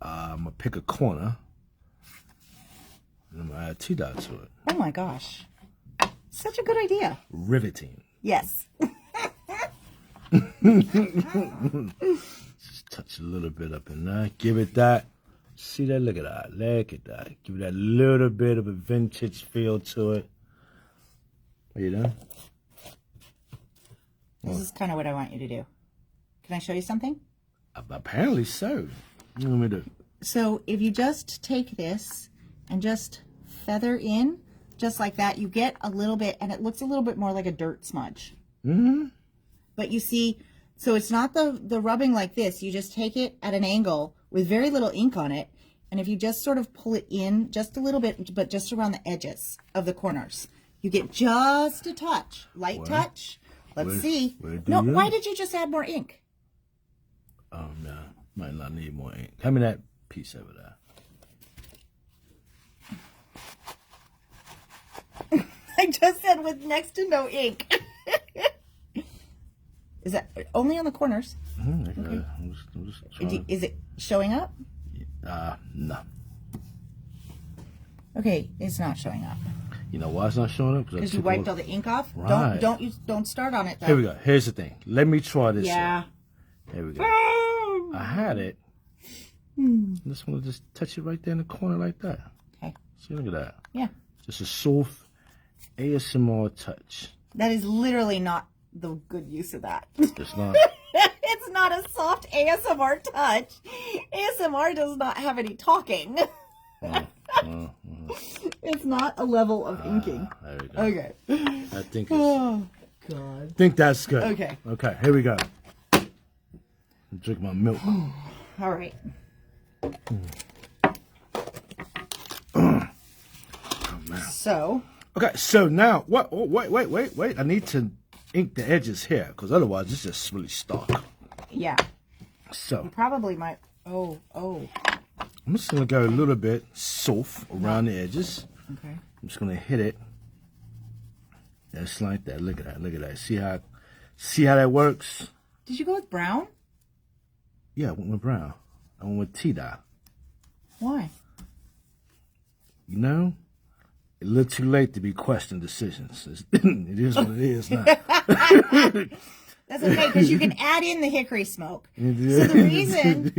I'm gonna pick a corner and I'm gonna add tea dye to it. Oh my gosh. Such a good idea. Riveting. Yes. Just touch a little bit up in there. Give it that. See that? Look at that. Look at that. Give it that little bit of a vintage feel to it. Are you done? This is kind of what I want you to do. Can I show you something? Apparently so. What do we do? So if you just take this and just feather in, just like that, you get a little bit, and it looks a little bit more like a dirt smudge. But you see, so it's not the rubbing like this. You just take it at an angle with very little ink on it. And if you just sort of pull it in just a little bit, but just around the edges of the corners, you get just a touch, light touch. Let's see. No, why did you just add more ink? Oh, no. Might not need more ink. Hand me that piece over there. I just said with next to no ink. Is that only on the corners? Okay. I'm just trying. Is it showing up? No. Okay, it's not showing up. You know why it's not showing up? Because you wiped all the ink off? Right. Don't start on it though. Here we go. Here's the thing. Let me try this. Yeah. Here we go. I had it. I just want to just touch it right there in the corner like that. Okay. See, look at that. Yeah. Just a soft ASMR touch. That is literally not the good use of that. It's not. It's not a soft ASMR touch. ASMR does not have any talking. It's not a level of inking. There we go. Okay. I think Oh, God. think that's good. Okay. Okay, here we go. Drink my milk. All right. Oh, man. So. Okay, so now, what? Oh, wait. I need to ink the edges here, because otherwise it's just really stark. Yeah. So. You probably might. Oh. I'm just going to go a little bit soft around the edges. Okay. I'm just going to hit it. Just like that. Look at that. See how that works? Did you go with brown? Yeah, I went with brown. I went with tea dye. Why? You know, it's a little too late to be questioning decisions. It is what it is now. That's okay, because you can add in the hickory smoke. So the reason,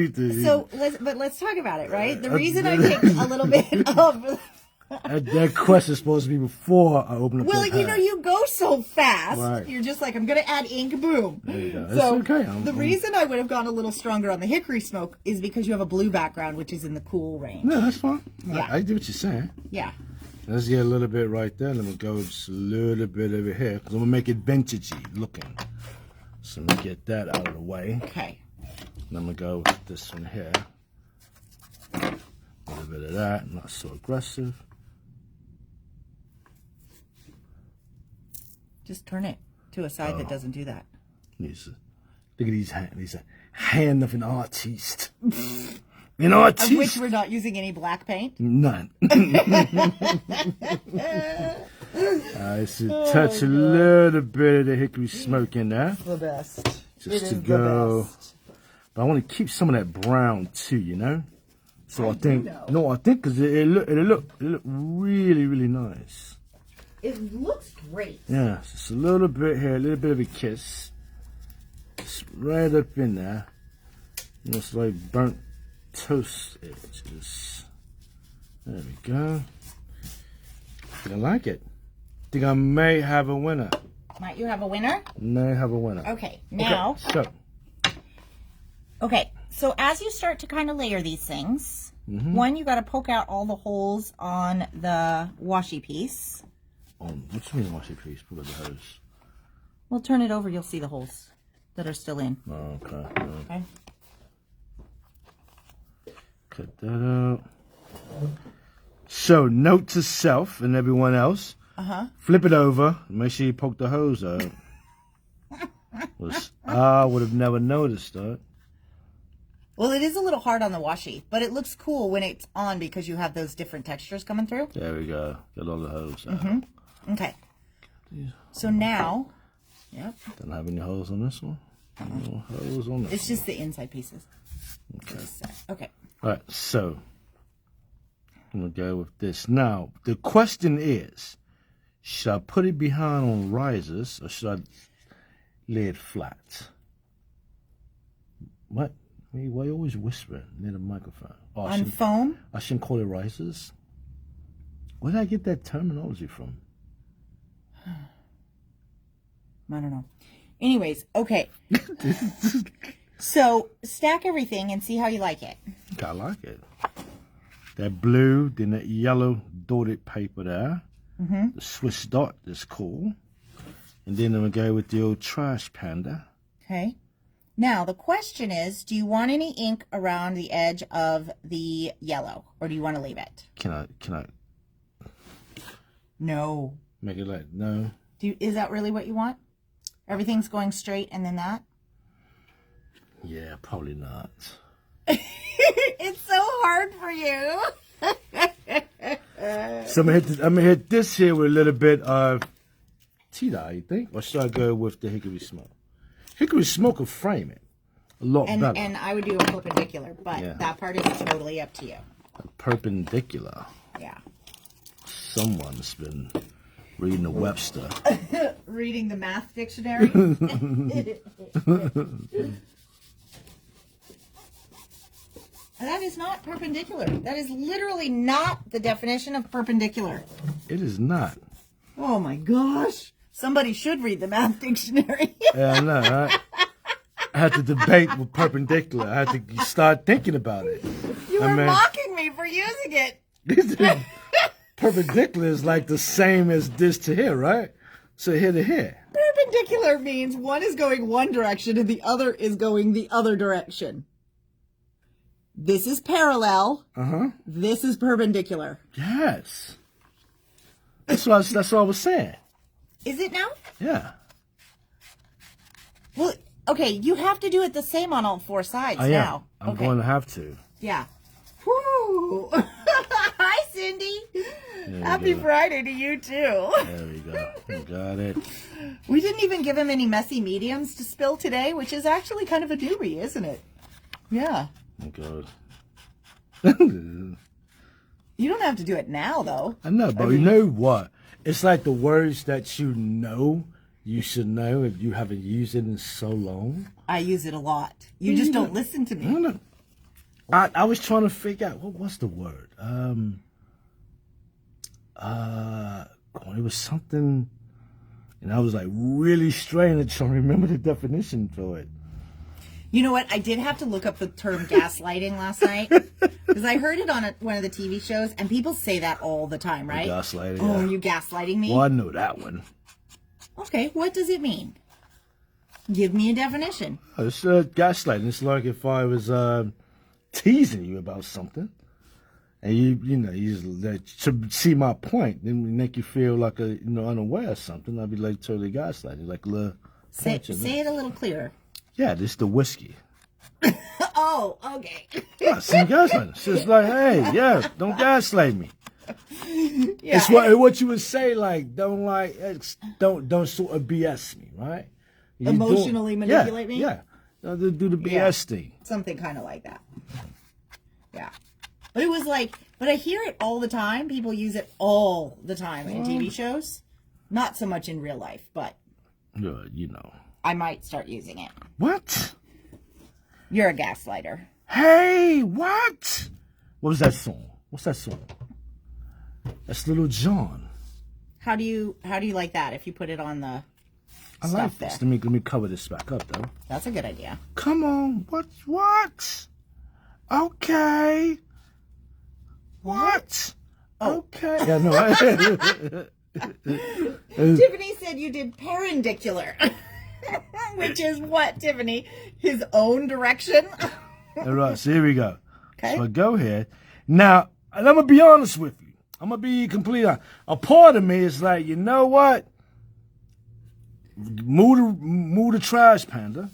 let's talk about it, right? The reason I picked a little bit of That quest is supposed to be before I open up Well, the you know, you go so fast. Right. You're just like, I'm going to add ink, boom. There you go. So It's okay. the reason I would have gone a little stronger on the hickory smoke is because you have a blue background, which is in the cool range. No, that's fine. Yeah. I do what you're saying. Yeah. Let's get a little bit right there. Let me go just a little bit over here because I'm going to make it vintagey looking. So let me get that out of the way. Okay. And I'm going to go with this one here. A little bit of that, not so aggressive. Just turn it to a side that doesn't do that. Look at these hands. These are hand of an artiste. An artiste. Of which we're not using any black paint. None. I should touch a little bit of the hickory smoke in there. The best. Just to go. But I want to keep some of that brown too, you know? So I think, no, I think because it look really, really nice. It looks great. Yeah, just a little bit here, a little bit of a kiss. Just right up in there. It's like burnt toast edges. There we go. I like it. Think I may have a winner. Might you have a winner? May have a winner. Okay, now. Okay, so as you start to kind of layer these things, one, you got to poke out all the holes on the washi piece. what do you mean washi piece? Pull out the hose. Well, turn it over, you'll see the holes that are still in. Oh, okay. Okay. Cut that out. So, note to self and everyone else. Flip it over. Make sure you poke the hose out. I would have never noticed that. Well, it is a little hard on the washi, but it looks cool when it's on because you have those different textures coming through. There we go. Get all the hose out. Okay. So now, Don't have any holes on this one. No holes on this it's just the inside pieces. Okay. Okay. All right, so I'm going to go with this. Now, the question is, should I put it behind on risers or should I lay it flat? What? Why are you always whispering near the microphone? Oh, On foam? I shouldn't call it risers. Where did I get that terminology from? I don't know. Anyways, okay. So stack everything and see how you like it. I like it. That blue, then that yellow dotted paper there. The Swiss dot is cool. And then I'm going to go with the old trash panda. Okay. Now, the question is, do you want any ink around the edge of the yellow, or do you want to leave it? Can I No. make it like, no? Is that really what you want? Everything's going straight and then that? Yeah, probably not. It's so hard for you. So I'm gonna hit this here with a little bit of tea-dye, you think? Or should I go with the hickory smoke? Hickory smoke will frame it a lot better. And I would do a perpendicular, but that part is totally up to you. Perpendicular. Yeah. Someone's been reading the Webster. Reading the math dictionary. That is not perpendicular. That is literally not the definition of perpendicular. It is not. Oh my gosh. Somebody should read the math dictionary. Yeah, I know, right? I had to debate with perpendicular. I had to start thinking about it. You were mocking me for using it. Perpendicular is like the same as this to here, right? So here to here. Perpendicular means one is going one direction and the other is going the other direction. This is parallel. This is perpendicular. Yes. That's what I was saying. Is it now? Yeah. Well, okay, you have to do it the same on all four sides now. I'm going to have to. Yeah. Woo! Hi, Cindy. Happy Friday to you, too. There we go. You got it. We didn't even give him any messy mediums to spill today, which is actually kind of a newbie, isn't it? Yeah. Oh, God. You don't have to do it now, though. I know, but you know what? It's like the words that you should know if you haven't used it in so long. I use it a lot. You just don't listen to me. No. I was trying to figure out, what's the word? it was something, and I was like really straining to try to remember the definition for it. You know what? I did have to look up the term gaslighting last night because I heard it on one of the TV shows, and people say that all the time, right? Gaslighting. Oh, yeah. are you gaslighting me? Well, I know that one. Okay, what does it mean? Give me a definition. It's gaslighting. It's like if I was teasing you about something, and you just to see my point, then make you feel like unaware of something. I'd be like totally gaslighting, like a little. Say it a little clearer. Yeah, this is the whiskey. Oh, okay. Yeah, see, gaslighting. It's just like, hey, yeah, don't gaslight me. Yeah. It's what you would say, like, don't sort of BS me, right? You Emotionally manipulate me? Yeah. Don't do the BS thing. Something kind of like that. Yeah. But it was like, but I hear it all the time. People use it all the time in TV shows. Not so much in real life, but. I might start using it. What? You're a gaslighter. Hey, what? What was that song? What's that song? That's Little John. How do you like that if you put it on the I stuff like there? this. Let me cover this back up, though. That's a good idea. Come on. What? Okay. What? Oh. Okay. Yeah, no. Tiffany said you did perpendicular. Which is what, Tiffany? His own direction? All right, so here we go. Okay. So I go here. Now, and I'm going to be honest with you. I'm going to be completely honest. A part of me is like, you know what? Move the trash panda.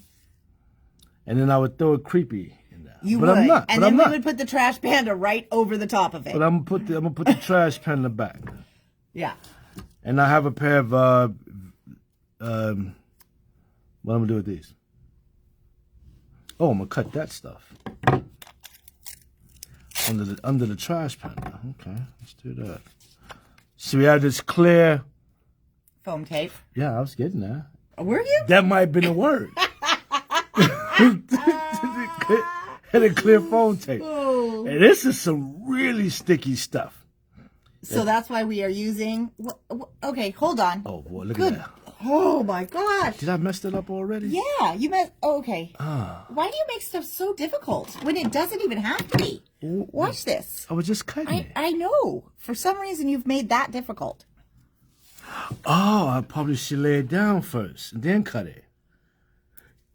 And then I would throw a creepy in there. You but would. I'm not. And but then I'm we not. would put the trash panda right over the top of it. But I'm gonna put the trash panda back. Yeah. And I have a pair of what I'm gonna do with these? Oh, I'm gonna cut that stuff under the trash panda. Okay, let's do that. So we have this clear Foam tape. Yeah, I was getting there. Were you? That might have been a word. And a clear phone tape. Oh. And this is some really sticky stuff. So that's why we are using. Okay, hold on. Oh boy, look Good. at that. Oh my gosh. Did I mess that up already? Yeah, you meant. Okay. Ah. Why do you make stuff so difficult when it doesn't even have to be? Watch this. I was just cutting it. I know. For some reason, you've made that difficult. Oh, I probably should lay it down first and then cut it.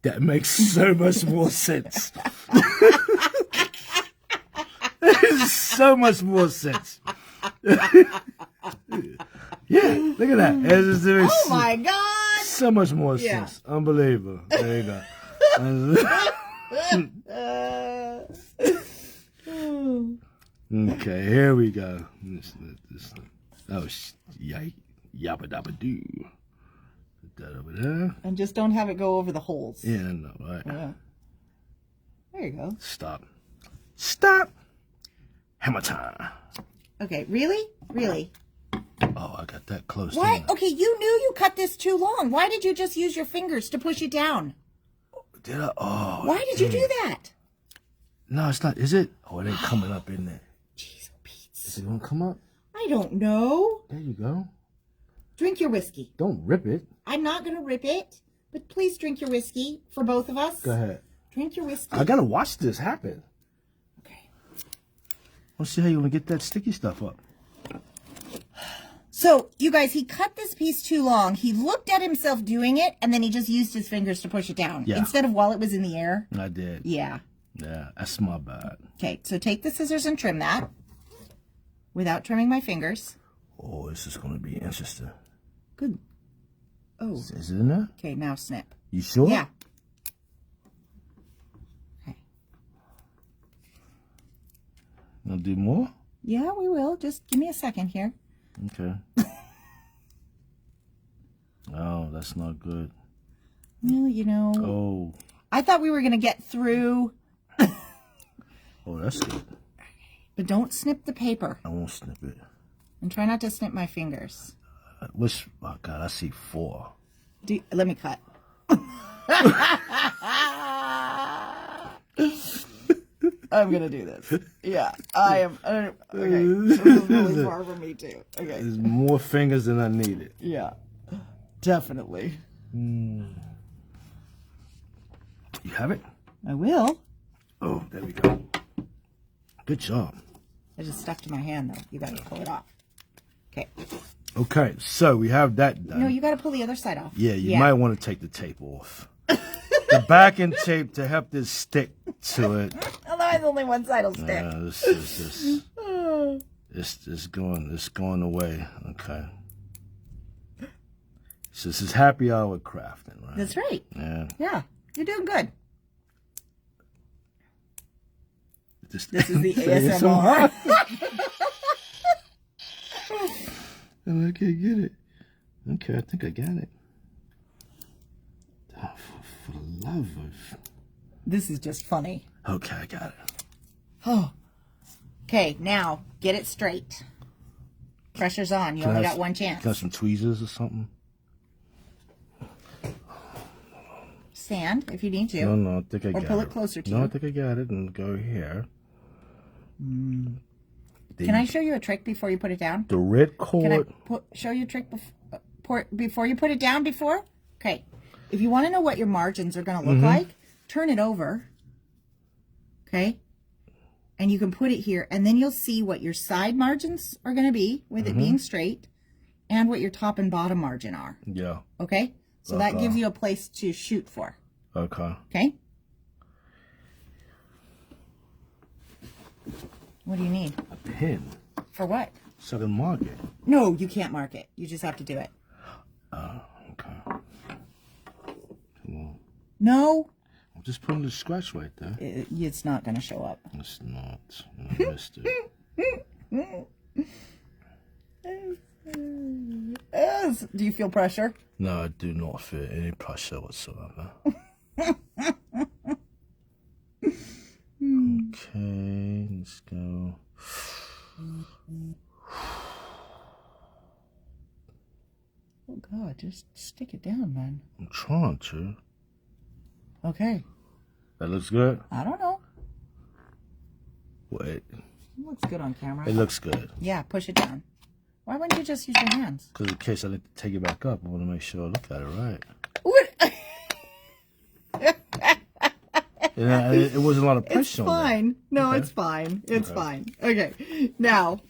That makes so much more sense. So much more sense. Yeah, look at that. Oh my God. So much more Yeah. sense. Unbelievable. There you go. Okay, here we go. Oh, yike. Yabba dabba doo. Put that over there. And just don't have it go over the holes. Yeah, I know, right? Yeah. There you go. Stop. Stop. Hammer time. Okay, really? Really? Oh, I got that close. Why? didn't I? Okay, you knew you cut this too long. Why did you just use your fingers to push it down? Did I? Oh. Why did you do that? No, it's not. Is it? Oh, it ain't coming up in there. Jeez, Pete. Is it gonna come up? I don't know. There you go. Drink your whiskey. Don't rip it. I'm not going to rip it, but please drink your whiskey for both of us. Go ahead. Drink your whiskey. I gotta watch this happen. Okay. Let's see how you're gonna get that sticky stuff up. So, you guys, he cut this piece too long. He looked at himself doing it, and then he just used his fingers to push it down. Yeah. Instead of while it was in the air. I did. Yeah. Yeah, that's my bad. Okay, so take the scissors and trim that without trimming my fingers. Oh, this is gonna be interesting. Good. Oh. Is it in there? Okay, now snip. You sure? Yeah. Okay. Gonna do more? Yeah, we will. Just give me a second here. Okay. Oh, that's not good. Well, you know. Oh. I thought we were going to get through. Oh, that's good. But don't snip the paper. I won't snip it. And try not to snip my fingers. Oh, God, I see 4. Let me cut. I'm gonna do this. Yeah, I am. Okay, this is really far from me too. Okay, There's more fingers than I needed. yeah, definitely. You have it? I will. Oh, there we go. Good job. It just stuck to my hand though. You gotta pull it off. Okay. Okay, so we have that done. No, you gotta pull the other side off. Yeah, you might want to take the tape off. The backing tape to help this stick to it. Otherwise, only one side will stick. It's going away. Okay. So this is happy hour crafting, right? That's right. Yeah. Yeah, you're doing good. This is the ASMR. And I can't get it. Okay, I think I got it. Oh, for the love of... This is just funny. Okay, I got it. Oh. Okay, now get it straight. Pressure's on. You only got one chance. Got some tweezers or something? Stand if you need to. No, I think I got it. Or pull it closer to you. No, I think I got it. And go here. Can I show you a trick before you put it down? The red cord. Can I show you a trick before you put it down before? Okay. If you want to know what your margins are going to look like, turn it over. Okay. And you can put it here. And then you'll see what your side margins are going to be with it being straight and what your top and bottom margin are. Yeah. Okay. So that gives you a place to shoot for. Okay. Okay. What do you need? A pin. For what? So I can mark it. No, you can't mark it. You just have to do it. Oh, okay. Come on. No. I'm just putting the scratch right there. It's not going to show up. It's not. I missed it. Do you feel pressure? No, I do not feel any pressure whatsoever. Okay, let's go. Oh God, just stick it down, man. I'm trying to. Okay. That looks good? I don't know. Wait. It looks good on camera. It looks good. Yeah, push it down. Why wouldn't you just use your hands? Because in case I need to take it back up, I want to make sure I look at it right. What? And it wasn't a lot of pressure It's on fine. there. No, Okay. it's fine. It's fine. Okay. Now.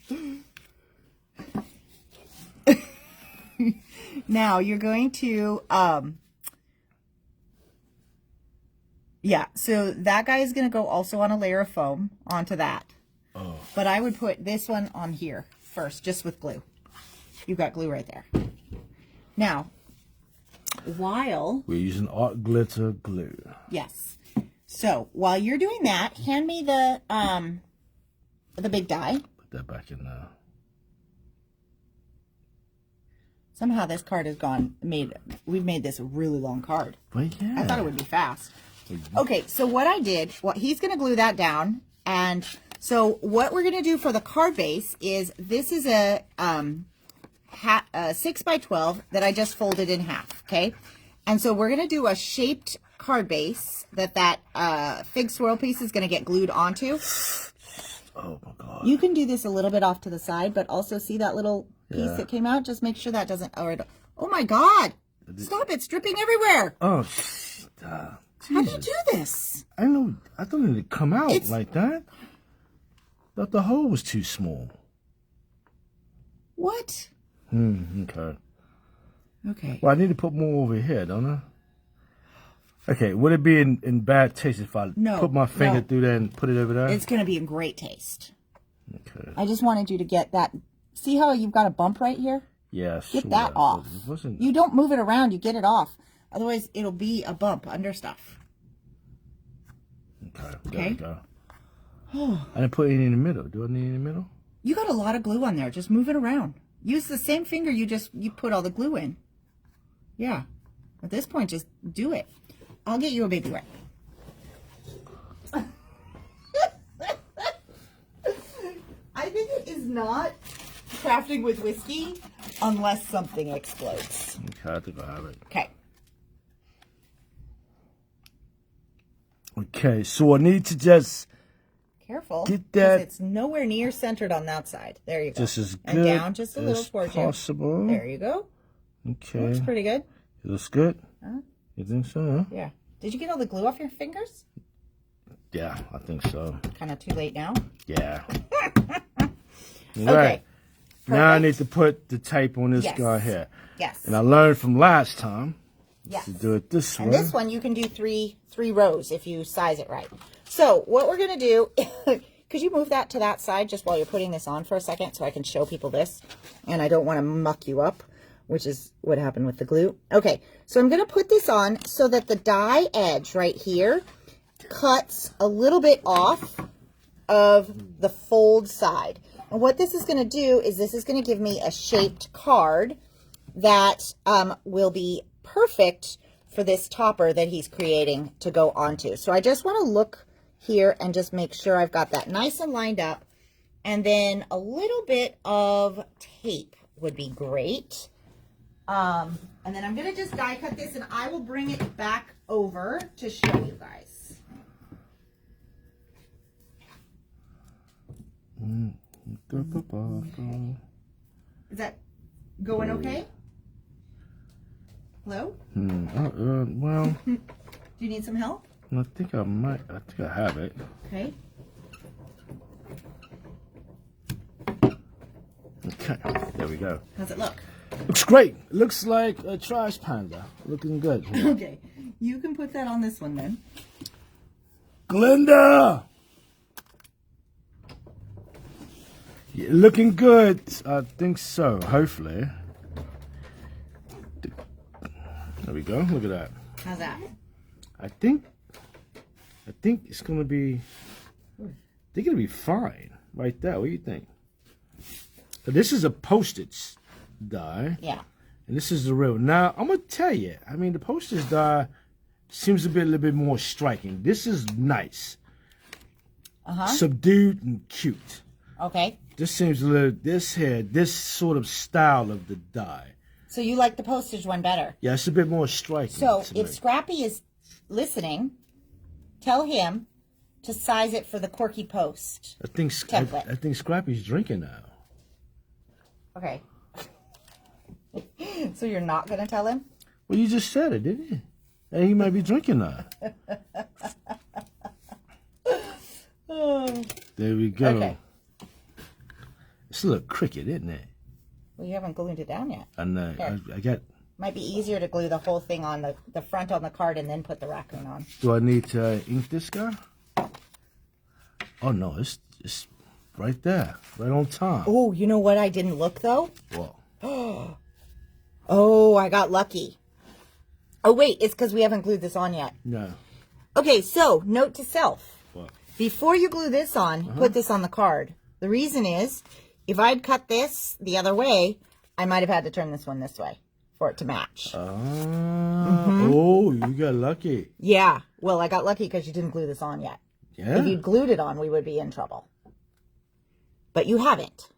Now you're going to, yeah, so that guy is going to go also on a layer of foam onto that. Oh. But I would put this one on here first, just with glue. You've got glue right there. Now, while... We're using art glitter glue. Yes. So, while you're doing that, hand me the big die. Put that back in there. Somehow this card has we've made this a really long card. But yeah. I thought it would be fast. Okay, so what I did, he's going to glue that down. And so what we're going to do for the card base is, this is a 6x12 that I just folded in half, okay? And so we're going to do a shaped card base that fig swirl piece is going to get glued onto. Oh my God. You can do this a little bit off to the side, but also see that little piece that came out? Just make sure that doesn't... Oh my God! Stop, it's dripping everywhere! Oh, stop. How do you do this? I know. I thought it would come out like that. Thought the hole was too small. What? Okay. Okay. Well, I need to put more over here, don't I? Okay, would it be in bad taste if I put my finger through there and put it over there? It's going to be in great taste. Okay. I just wanted you to get that. See how you've got a bump right here? Yeah, Get that off. It wasn't... You don't move it around. You get it off. Otherwise, it'll be a bump under stuff. Okay, there we go. I didn't put any in the middle. Do I need any in the middle? You got a lot of glue on there. Just move it around. Use the same finger you put all the glue in. Yeah. At this point, just do it. I'll get you a baby wipe. I think it is not crafting with whiskey unless something explodes. Okay, I think I have it. Okay. Okay, so I need to just Careful. Get that. It's nowhere near centered on that side. There you go. Just as good and down just a little as towards possible. you. There you go. Okay. Looks pretty good. It looks good? Huh? You think so, huh? Yeah. Did you get all the glue off your fingers? Yeah, I think so. Kind of too late now. Yeah. Okay. Right. Now I Perfect. need to put the tape on this Yes. guy here. Yes. And I learned from last time Yes. to do it this way. And this one you can do three rows if you size it right. So what we're going to do, could you move that to that side just while you're putting this on for a second so I can show people this? And I don't want to muck you up, which is what happened with the glue. Okay, so I'm going to put this on so that the die edge right here cuts a little bit off of the fold side. And what this is going to do is this is going to give me a shaped card that will be perfect for this topper that he's creating to go onto. So I just want to look here and just make sure I've got that nice and lined up. And then a little bit of tape would be great. And then I'm going to just die cut this and I will bring it back over to show you guys. Is that going okay? Hello? Well, Do you need some help? I think I might. I think I have it. Okay. Okay, there we go. How's it look? Looks great. Looks like a trash panda. Looking good. Okay. You can put that on this one then. Glinda! Yeah, looking good. I think so. Hopefully. There we go. Look at that. How's that? I think it's gonna be. They're gonna be fine right there. What do you think? So this is a postage die. Yeah. And this is the real. Now I'm gonna tell you. I mean, the postage die seems a little bit more striking. This is nice, subdued and cute. Okay. This seems a little. This sort of style of the die. So you like the postage one better? Yeah, it's a bit more striking. So to if me. Scrappy is listening, tell him to size it for the Quirky Post. I think template. I think Scrappy's drinking now. Okay. So you're not going to tell him? Well, you just said it, didn't you? Hey, he might be drinking now. There we go. Okay. It's a little cricket, isn't it? Well, you haven't glued it down yet. And Here. I got. Might be easier to glue the whole thing on the front on the card and then put the raccoon on. Do I need to ink this guy? Oh no, it's right there, right on time. Oh, you know what? I didn't look though. Whoa. Oh, I got lucky. Oh wait, it's because we haven't glued this on yet. No. Okay, so note to self. What? Before you glue this on, put this on the card. The reason is, if I'd cut this the other way, I might have had to turn this one this way for it to match. Oh, you got lucky. Yeah, well, I got lucky because you didn't glue this on yet. Yeah. If you'd glued it on, we would be in trouble. But you haven't,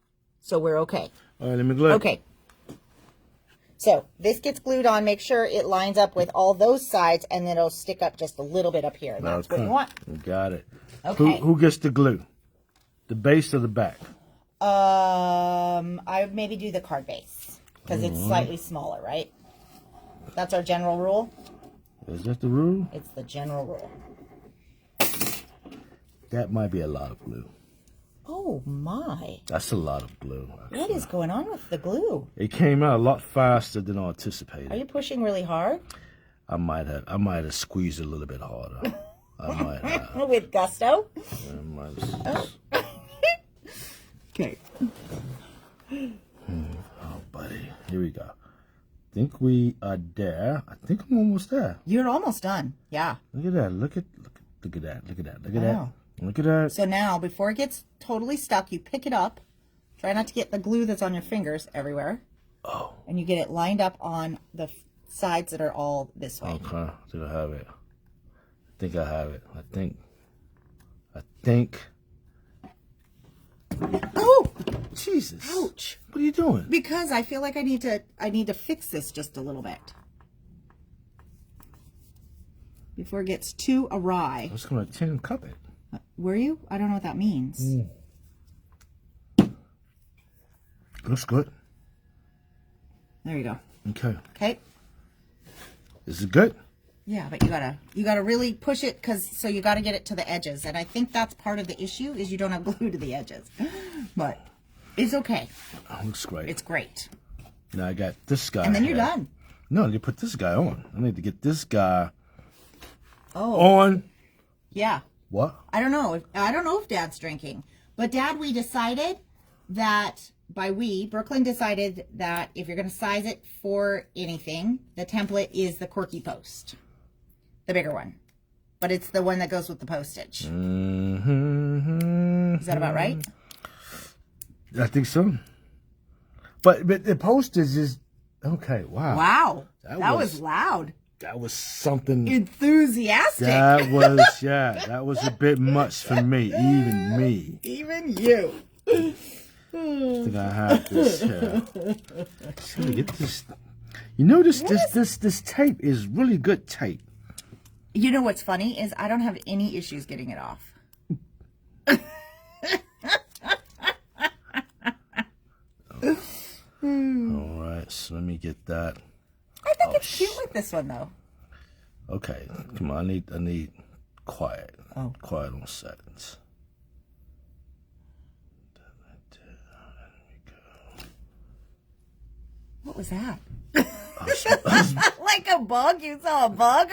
so we're okay. All right, let me look. Okay. So this gets glued on. Make sure it lines up with all those sides, and then it'll stick up just a little bit up here. And that's what you want. Got it. Okay. Who gets the glue? The base or the back? I would maybe do the card base because it's slightly smaller, right? That's our general rule. Is that the rule? It's the general rule. That might be a lot of glue. Oh my! That's a lot of glue. What is going on with the glue? It came out a lot faster than I anticipated. Are you pushing really hard? I might have squeezed a little bit harder. I might have. With gusto? Okay. Oh, buddy. Here we go. I think we are there. I think I'm almost there. You're almost done. Yeah. Look at that. Look at that. Look at that. Look at Wow. that. Look at that. So now, before it gets totally stuck, you pick it up. Try not to get the glue that's on your fingers everywhere. Oh. And you get it lined up on the sides that are all this way. Okay. I think I have it. I have it. I think. Oh! Jesus. Ouch. What are you doing? Because I feel like I need to fix this just a little bit. Before it gets too awry. I was going to tin cup it. Were you? I don't know what that means. Looks good. There you go. Okay. Okay. Is it good? Yeah, but you gotta really push it so you gotta get it to the edges, and I think that's part of the issue is you don't have glue to the edges, but it's okay. Oh, looks great. It's great. Now I got this guy. And then you're done. No, you put this guy on. I need to get this guy Oh. on. Yeah. What? I don't know if Dad's drinking, but Dad, we decided that Brooklyn decided that if you're going to size it for anything, the template is the quirky post, the bigger one, but it's the one that goes with the postage. Mm-hmm. Is that about right? I think so. But the postage is okay. Wow. Wow. That was loud. That was something Enthusiastic. That was a bit much for me, even me. Even you. I think I have this here. Let's see, get this. You know this tape is really good tape. You know what's funny is I don't have any issues getting it off. All right, so let me get that. I think it's cute with this one though. Okay, come on. I need quiet. Oh. Quiet on set. What was that? Like a bug? You saw a bug?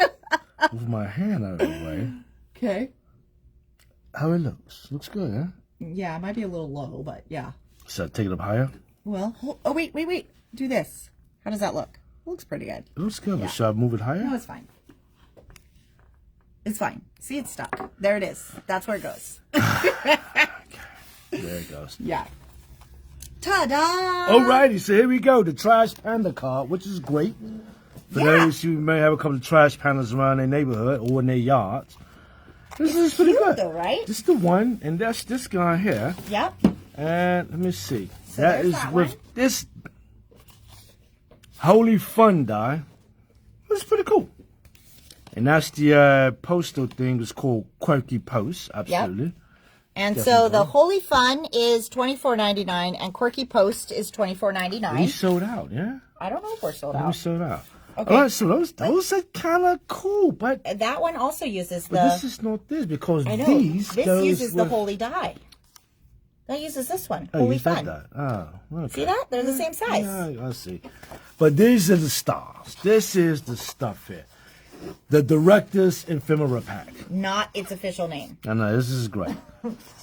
Move my hand out of the way. Okay. How it looks? Looks good, huh? Yeah, it might be a little low, but yeah. Should I take it up higher? Well, oh wait. Do this. How does that look? It looks pretty good. It looks good, Yeah. but should I move it higher? No, it's fine. It's fine. See, it's stuck. There it is. That's where it goes. There it goes. Yeah. Ta-da! Alrighty, so here we go. The Trash Panda card, which is great. For those who may have a couple of trash pandas around their neighborhood or in their yards. This is pretty cute good. though, right? This is the one, and that's this guy here. Yep. And let me see. So that is that with one. this Holey Fun die. It's pretty cool. And that's the postal thing. It's called Quirky Post. Absolutely. And Definitely. so the Holy Fun is $24.99 and Quirky Post is $24.99. We sold out, yeah? I don't know if we're sold We out. sold out. Okay. All right, so those are kind of cool, but That one also uses this is not this because I know. these This goes uses the with, Holy dye. That uses this one. Oh, Holy you said Fun. that. Oh, okay. See that? They're the same size. Yeah, I see. But these are the stars. This is the stuff here. The Director's Ephemera Pack. Not its official name. I know, this is great.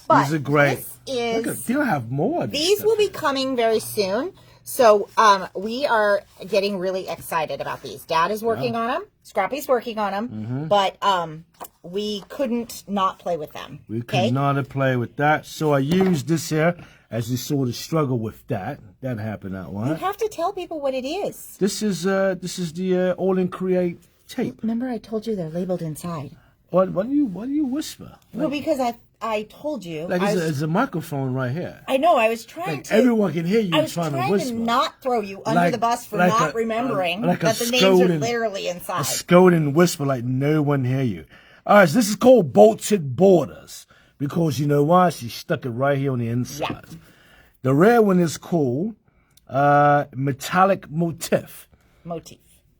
But These are great. this is- Look, they'll have more of These will be coming very soon. So we are getting really excited about these. Dad is working on them. Scrappy's working on them. But we couldn't not play with them. We could not play with that. So I used this here as you saw the struggle with that. That happened that You one. have to tell people what it is. This is the All in Create tape. Remember I told you they're labeled inside. What do you whisper? Well, because I told you. Like it's a microphone right here. I know. I was trying Like to. everyone can hear you I was trying to trying whisper. to not throw you under Like- the bus for like not a- remembering like a that the names are scolding- literally A inside. scolding whisper like no one hear you. All right, so this is called Bolted Borders because you know why? She stuck it right here on the inside. Yeah. The rare one is called Metallic Motif. Motif.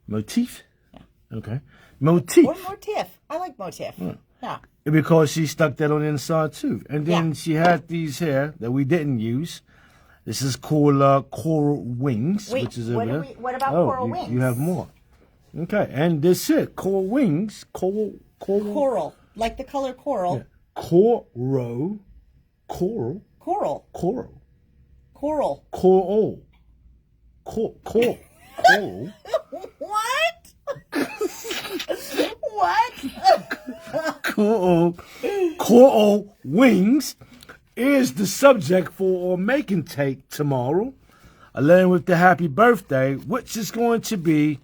Motif? Yeah. Okay. Motif. Or motif. I like motif. Yeah. Because she stuck that on the inside too. And then Yeah. she had these here that we didn't use. This is called Coral Wings, Wait, which is what over do there. what about coral wings? You have more. Okay, and this it. Coral Wings. Coral. Like the color coral. Coral. Coral. Coral. Coral. Coral. Coral. What? What? Coral Wings is the subject for our making take tomorrow, along with the happy birthday, which is going to be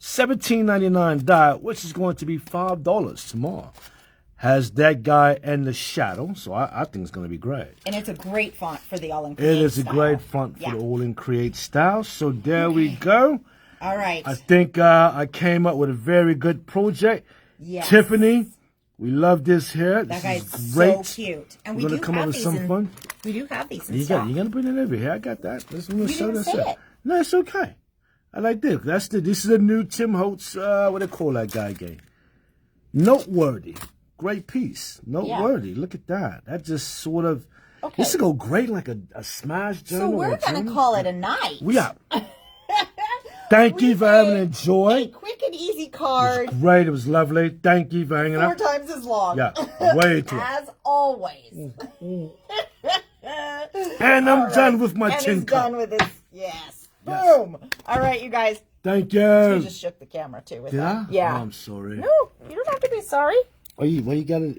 $17.99 diet, which is going to be $5 tomorrow. Has that guy and the shadow, so I think it's going to be great. And it's a great font for the All-in It Create is a style. great font for Yeah. the All in Create style. So there we go. All right. I think I came up with a very good project. Yes. Tiffany, We love this here. That This guy's is great. so cute. And We're we gonna do come up have with these some in, fun. We do have these in You stock. got, you're gonna put it over here. I got that. Let's show didn't this say up. it. No, it's okay. I like this. This is a new Tim Holtz. What do they call that guy game? Noteworthy. Great piece. Noteworthy. Look at that. That just sort of. Okay. This would go great like a smash journal. So we're going to call it a night. We out. Thank you for having enjoyed. A quick and easy card. It was great. It was lovely. Thank you for hanging 4 out. times as long. Yeah, way too long. As always. And I'm done with my And tin he's cup. done with his. Yes. Boom. All right, you guys. Thank You you. just shook the camera too with Did that. I? Yeah. Oh, I'm sorry. No, you don't have to be sorry. Why you got it?